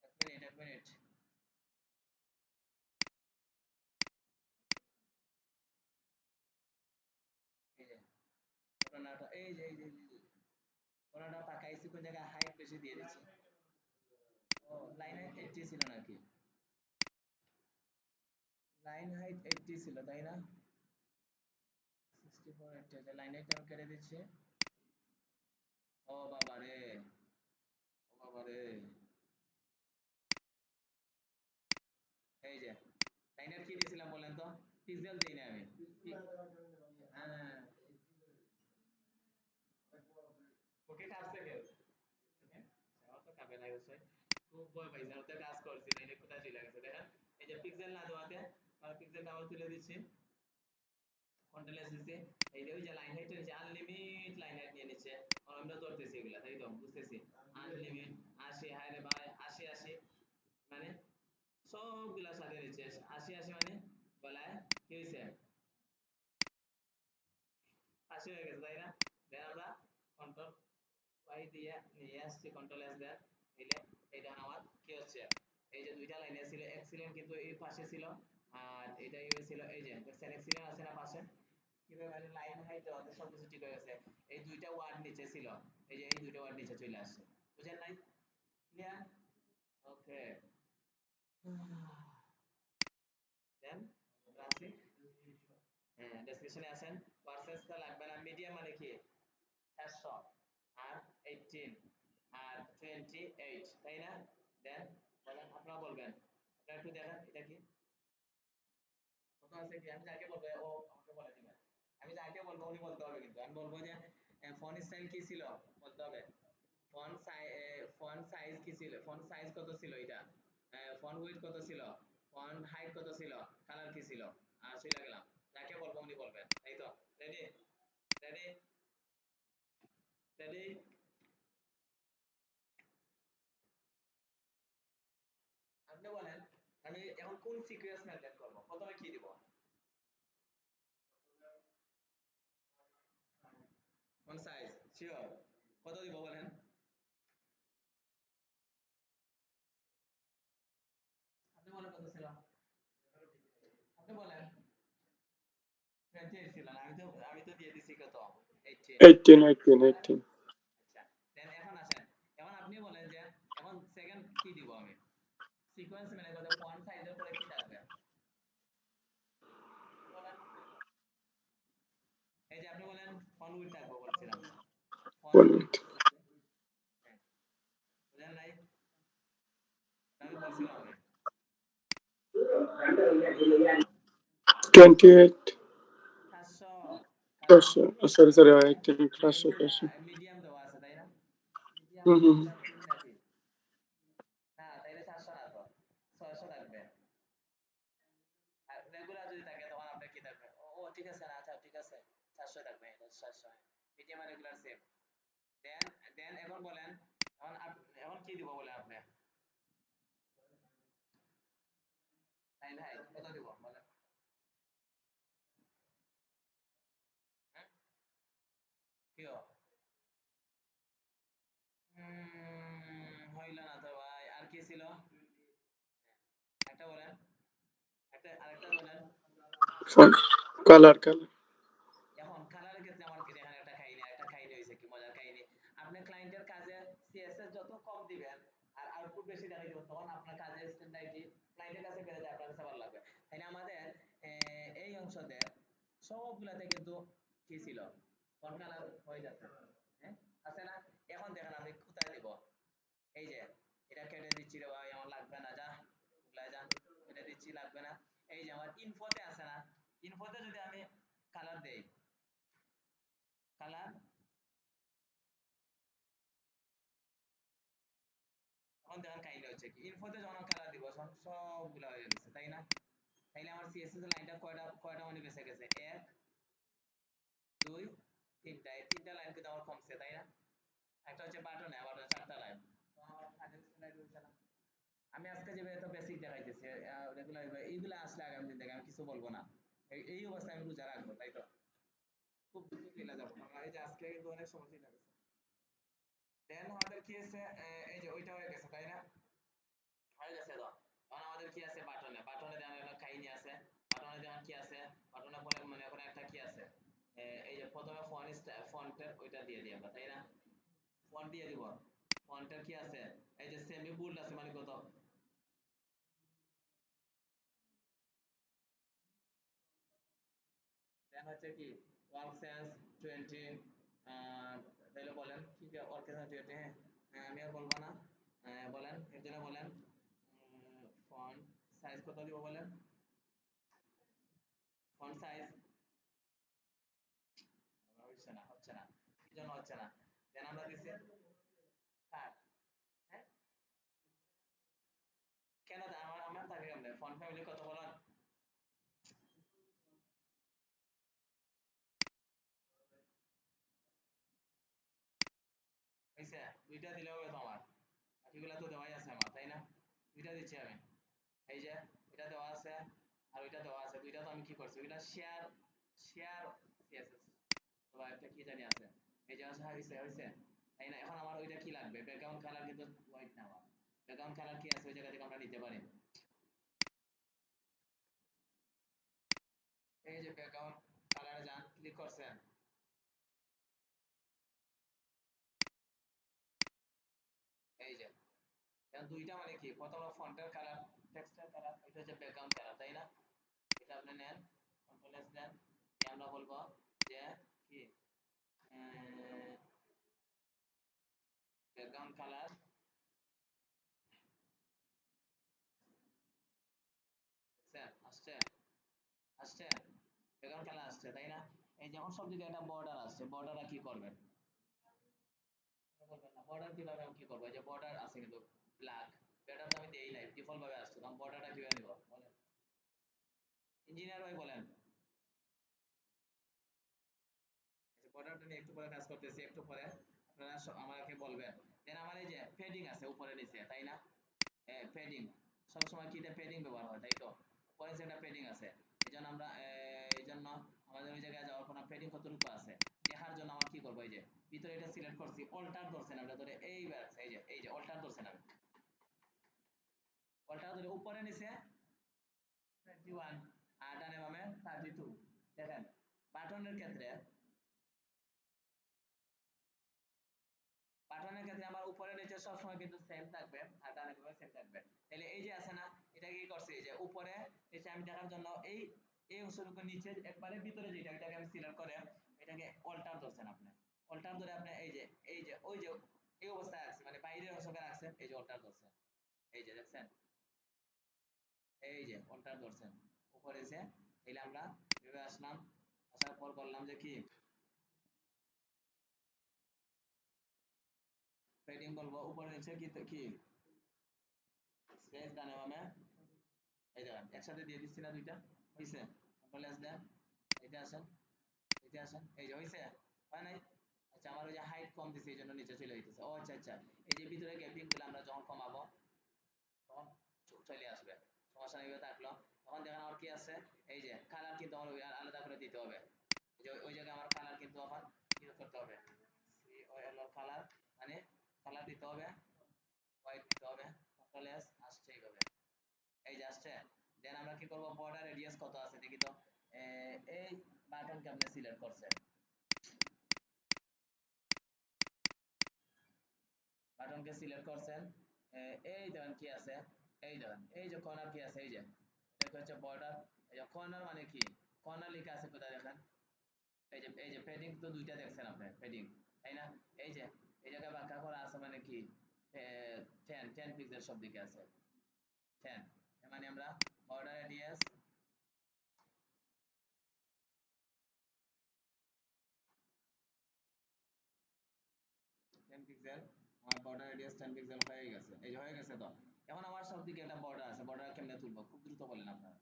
এক মিনিট এক মিনিট, এই যে ঘটনাটা, এই যে ঘটনাটা তাকাইছি কোন জায়গায় হাইট বেশি দিয়ে দিচ্ছি। ও লাইন হাইট 80 ছিল নাকি, লাইন হাইট 80 ছিল তাই না, 64 80 আছে, লাইন হাইট আমি কেটে দিচ্ছি। ও বাবা রে, ও বাবা রে, এই যে লাইন হাইট কি দিয়েছিলাম বলেন তো, পিক্সেল দেই না আমি, হ্যাঁ ওকে কাটছে কেউ, হ্যাঁ, আমার তো কাটে নাই অবশ্যই, খুব ভয় পাইছে, আমি তো কাজ করছি না, এটা কোথায় চলে গেছে দেখেন। এই যে পিক্সেল না দেওয়াতে আমরা পিক্সেলটা আবার তুলে দিচ্ছি, কন্ট্রোল এস দিচ্ছি। এই যে ওই যে লাইন হাইটের যে আনলিমিট লাইন হাইট নিয়ে নিচ্ছে, আমরা ধরতেছি এগুলা, তাই তো বুঝতেছি। আনলিমিট 80, হায় রে ভাই 80 80, মানে সবগুলার সাথে নিচ্ছে 80 80, মানে গলায় কি হয়েছে, 80 হয়ে গেছে তাই না। দেন আমরা কন্ট্রোল ওয়াই দিয়ে নিয়ে আসছি, কন্ট্রোল এস দেন, দিলে এটা আমার কি হচ্ছে, এই যে দুইটা লাইনে ছিল এক্সিলেন্ট কিন্তু এই পাশে ছিল, আর এটাই হয়েছিল এই যে দেখছেন এক্সিলেন্ট আছে না পাশে, কিভাবে মানে লাইন হাইট দেওয়াতে সবকিছু ঠিক হয়ে গেছে। এই দুইটা ওয়ার্ড নিচে ছিল, এই যে এই দুইটা ওয়ার্ড নিচে চলে আসছে, বুঝেন নাই, ক্লিয়ার, ওকে। দেন আসি, হ্যাঁ ডেসক্রিপশনে আসেন, ভার্সেসটা লাগবে না, মিডিয়াম মানে কি 400 আর 18 আর 28, তাই না। দেন বলেন, আপনারা বলবেন, আপনারা একটু দেখেন এটা কি কত আছে, কি আমি যাকে বলবো ও আমাকে বলে দিবেন, আমি যাকে বলবো উনি বলতে হবে, কিন্তু আমি বলবো যে ফন্ট স্টাইল কি ছিল বলতে হবে, ফন্ট সাইজ কি ছিল, ফন্ট সাইজ কত ছিল এটা, ফন্ট উইডথ কত ছিল, ফন্ট হাইট কত ছিল, কালার কি ছিল, আর চলে গেলাম, যাকে বলবো উনি বলবেন, তাই তো। রেডি রেডি রেডি, আপনি বলেন আমি এখন কোন সিকোয়েন্স মেনটেন করব, প্রথমে কি দিব, কোন সাইজ শিওর, কত দিব বলেন, আপনি বলেন কত ছিল, আপনি বলেন। 28 ছিল না, আমি তো দিয়ে দিছি কত, 18, 18 18 18 আচ্ছা। দেন এখন আসেন, এখন আপনি বলেন যে এখন সেকেন্ড কি দিব আমি, সিকোয়েন্স মানে কত, ফন্ট সাইজের পরে কি থাকবে বলেন, এই যে আপনি বলেন ফন্ট উইডথ থাকবে বলছিলাম, ফন্ট 1 উইডথ, minute হ্যাঁ বুঝেন নাই, আমি বলছিলাম আমি 28 700, 500 সরি, সরি ভাই একটা মিনিট 500, 500 মিডিয়াম দেওয়া আছে তাই না? মিডিয়াম হুম, হুম, হুম। 3 নাকি? না তাইলে 400 না তো, 600 থাকবে। আর রেগুলার যদি থাকে তখন আপনার কি থাকবে? ঠিক আছে না, আচ্ছা ঠিক আছে, 400 থাকবে, এটা 400। মিডিয়াম আর রেগুলার সেম। দেন দেন এখন বলেন, এখন কি দিব বলে আপনি? তাই ভাই কত দিব বলেন? হ্যাঁ কিও হইল না তো ভাই, আর কি ছিল? একটা বলেন, আরেকটা বলেন। Font colour, colour. এখন কালারের ক্ষেত্রে আমার কি দেখেন, একটা কাহিনী হয়েছে, কি মজার কাহিনী। আপনি ক্লায়েন্টের কাজে সিএসএস যত কম দিবেন আর আউটপুট বেশি দেখাই দিবেন, তখন আপনার কাজের স্ট্যান্ডার্ডটি ক্লায়েন্টের কাছে বেড়ে যায়, আপনার কাছে ভালো লাগবে। তাই না? আমাদের এই অংশতে সবগুলাতে কিন্তু কি ছিল, ফন্ট কালার হয়ে যাচ্ছে, হ্যাঁ আছে না? এখন দেখেন আমি কোথায় দিব, এই যে এটা কেটে দিচ্ছি রে ভাই, আমার লাগবে না, যা ভুলে যা, এটা দিচ্ছি লাগবে না। এই যে আমার ইনফোতে আছে না, ইনফোতে যদি আমি কালার দেই, কালার, তখন দেখেন কাহিনী হচ্ছে কি, ইনফোতে যখন কালার দিব সবগুলো হয়ে গেছে তাই না? তাইলে আমার সিএসএস এর লাইনটা কয়টা কয়টা মানে বেঁচে গেছে? 1 2 3টা, এই 3টা লাইন কিন্তু আমার কমছে তাই না? একটা হচ্ছে বাটনে, আবার 4টা লাইন, তো আমার কাজের স্ট্যান্ডার্ড হচ্ছে না। আমি আজকে যে এত বেসিক দেখাইতেছি, রেগুলার এইগুলো আসলে আগামী দিন থেকে আমি কিছু বলবো না, এই অবস্থায় আমি বুঝা রাখবো, তাই তো? খুব দ্রুত ফেলে যাবো, কারণ এই যে আজকে কিন্তু অনেক সমস্যা লাগছে। দেন আমাদের কি আছে, এই যে ওইটা হয়ে গেছে তাই না? হয়ে গেছে তো। এখন আমাদের কি আছে, বাটনে, বাটনে দেওয়ার একটা কাহিনী আছে। বাটনে দেওয়ার কি আছে, বাটনে পরে মানে ওখানে একটা কি আছে, এই যে প্রথমে ফন্টের ওইটা দিয়ে দিই আমরা তাই না? ফন্ট দিয়ে দিব, ফন্টের কি আছে, এই যে সেমি বোল্ড আছে মানে কত, দেন হচ্ছে কি ওয়ার্ক সেন্স 20, তাহলে বলেন কি ওয়ার্ক সেন্স 20, হ্যাঁ আমি আর বলবো না, বলেন এর জন্য বলেন ফন্ট সাইজ কত দিব বলেন, ফন্ট সাইজ হচ্ছে না কি জন্য হচ্ছে না? দেন আমরা দিছি কাট, হ্যাঁ কেন আমার থাকে কেমনে, ফন্ট ফ্যামিলি কত বলেন? হইছে, দুইটা দিলে হবে তো আমার, বাকিগুলা তো দেওয়াই আছে আমার তাই না? দুইটা দিচ্ছি আমি, এই যে এটা দেওয়া আছে আর ওইটা দেওয়া আছে, দুইটা তো আমি কি করছি, ওইটা শেয়ার, শেয়ার সিএসএস বা একটা কি জানি আছে, এই যে আছে, হইছে তাই না? এখন আমার ওইটা কি লাগবে, ব্যাকগ্রাউন্ড কালার কিন্তু হোয়াইট না, আমার ব্যাকগ্রাউন্ড কালার কি আছে ওই জায়গা থেকে আমরা নিতে পারি। এই যে ব্যাকগ্রাউন্ড কালারে যান, ক্লিক করছেন, এই যে এখন দুইটা মানে কি, প্রথম ফন্টের কালার, টেক্সটের কালার, এটা হচ্ছে ব্যাকগ্রাউন্ড কালার তাই না? এটা আপনি নেন, কন্ট্রোল এস দেন, দিয়ে আমরা বলবো যে কি ব্যাকগ্রাউন্ড কালার, আসছে, আসছে ব্যাকগ্রাউন্ড কালার আসছে তাই না? এই যেমন সব দিকে একটা বর্ডার আসছে, বর্ডারটা কি করবেন, বলবেন না বর্ডার কিভাবে আমি কি করবো, এই যে বর্ডার আছে কিন্তু ব্ল্যাক, বর্ডার তো আমি দেই নাই, ডিফল্ট ভাবে আসছে, তখন বর্ডারটা কিভাবে দিব বলেন, ইঞ্জিনিয়ার ভাই বলেন। বর্ডারটা নিয়ে একটু পরে কাজ করতেছি, একটু পরে আপনারা আমাকে বলবেন। দেন আমার এই যে ফেডিং আছে উপরে নিচে তাই না? ফেডিং সবসময় কিটা ফেডিং ব্যবহার হয় তাই তো? উপরে একটা ফেডিং আছে, এই জন্য আমরা এই জন্য আমাদের ওই জায়গায় যাওয়ার পর ফেডিং কতটুকু আছে দেখার জন্য আমার কি করবো, এই যে ভিতরে এটা সিলেক্ট করছি, অল্টার ধরছেন আমরা ধরে, এইবার এই যে অল্টার ধরছেন আমি, অল্টার ধরে উপরে নিচে 21 আর ডানে বামে 32। দেখেন বাটনের ক্ষেত্রে, বাটনের ক্ষেত্রে আমার উপরে নিচে সবসময় কিন্তু সেম থাকবে আর ডানে বামে সেম থাকবে। তাহলে এই যে আছে না, এটা কি করছি, এই যে উপরে নিচে আমি দেখার জন্য এই এই অংশটুকু নিচে একবারে ভিতরে যেটা, এটাকে আমি সিলেক্ট করে এটাকে অল্টার ধরছেন আপনি, অল্টার ধরে আপনি এই যে ওই যে এই অবস্থায় আছে মানে বাইরের অংশকে রাখছেন, এই যে অল্টার ধরছেন, এই যে দেখছেন, এই যে অল্টার ধরছেন উপরে এসে, তাইলে আমরা ভেবে আসলাম, আসার তারপর বললাম যে কি পেডিং বলবো উপরে নিচে কি কি স্পেস ডানে বামে এই দেখেন একসাথে দিয়ে দিচ্ছি না দুইটা হইছে কন্ট্রোল এস দেন এইটা আসেন এইটা আসেন এই যে হইছে হয় নাই আচ্ছা আমার ওই যে হাইট কম দিছে এই জন্য নিচে চলে যাইতেছে ও আচ্ছা আচ্ছা এই যে ভিতরে গ্যাপিং গুলো আমরা যখন কমাবো তখন চলে আসবে সমস্যা নেই থাকলো তখন দেখেন আমার কি আছে এই যে কালার কিন্তু আমার আলাদা করে দিতে হবে এই যে ওই জায়গায় আমার কালার কিন্তু এখন কি করতে হবে সি ও এল কালার মানে কালার দিতে হবে হোয়াইট দিতে হবে কন্ট্রোল এস আসছে এইভাবে এই যে আসছে দেন আমরা কি করব বর্ডার রেডিয়াস কত আছে দেখি তো এই বাটনকে আপনি সিলেক্ট করছেন বাটনকে সিলেক্ট করছেন এই দেখেন কি আছে এই দেখেন এই যে কর্নার কি আছে এই যে এটা হচ্ছে বর্ডার এই যে কর্নার মানে কি কর্নার লেখা আছে কোথায় দেখেন এই যে প্যাডিং তো দুইটা দেখছেন আপনি প্যাডিং তাই না এই যে এই জায়গায় বাঁকা করা আছে মানে কি 10 পিক্সেল সব দিকে আছে 10 এর মানে আমরা বর্ডার রেডিয়াস 10 পিক্সেল আমার বর্ডার রেডিয়াস 10 পিক্সেল হয়ে গেছে এই যে হয়ে গেছে তো এখন আমার সব দিকে একটা বর্ডার আছে বর্ডার কেমনে তুলবো খুব দ্রুত বলেন আপনারা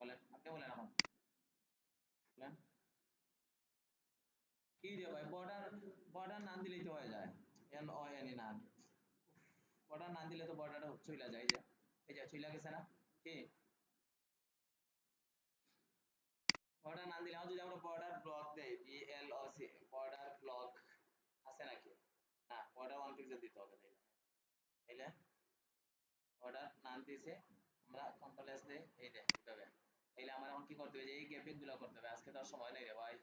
বলেন আপনি বলেন এখন বলেন কি রে ভাই বর্ডার বর্ডার নাম দিলেই তো হয়ে যায় এন ও এন ই নাম বর্ডার নাম দিলে তো বর্ডারটা চলে যায় এই যে চলে গেছে না কি বর্ডার নাম দিলে যদি আমরা বর্ডার ব্লক দেই বি এল ও সি বর্ডার ব্লক আছে নাকি না বর্ডার 1 পিক্সেল দিতে হবে তাইলে অর্ডার নাম দিয়েছে আমরা কন্ট্রোল এস দেই এই দে এইভাবে তাইলে আমার এখন কি করতে হবে যে এই গ্যাপিং গুলো করতে হবে আজকে তো আর সময় নেই রে ভাই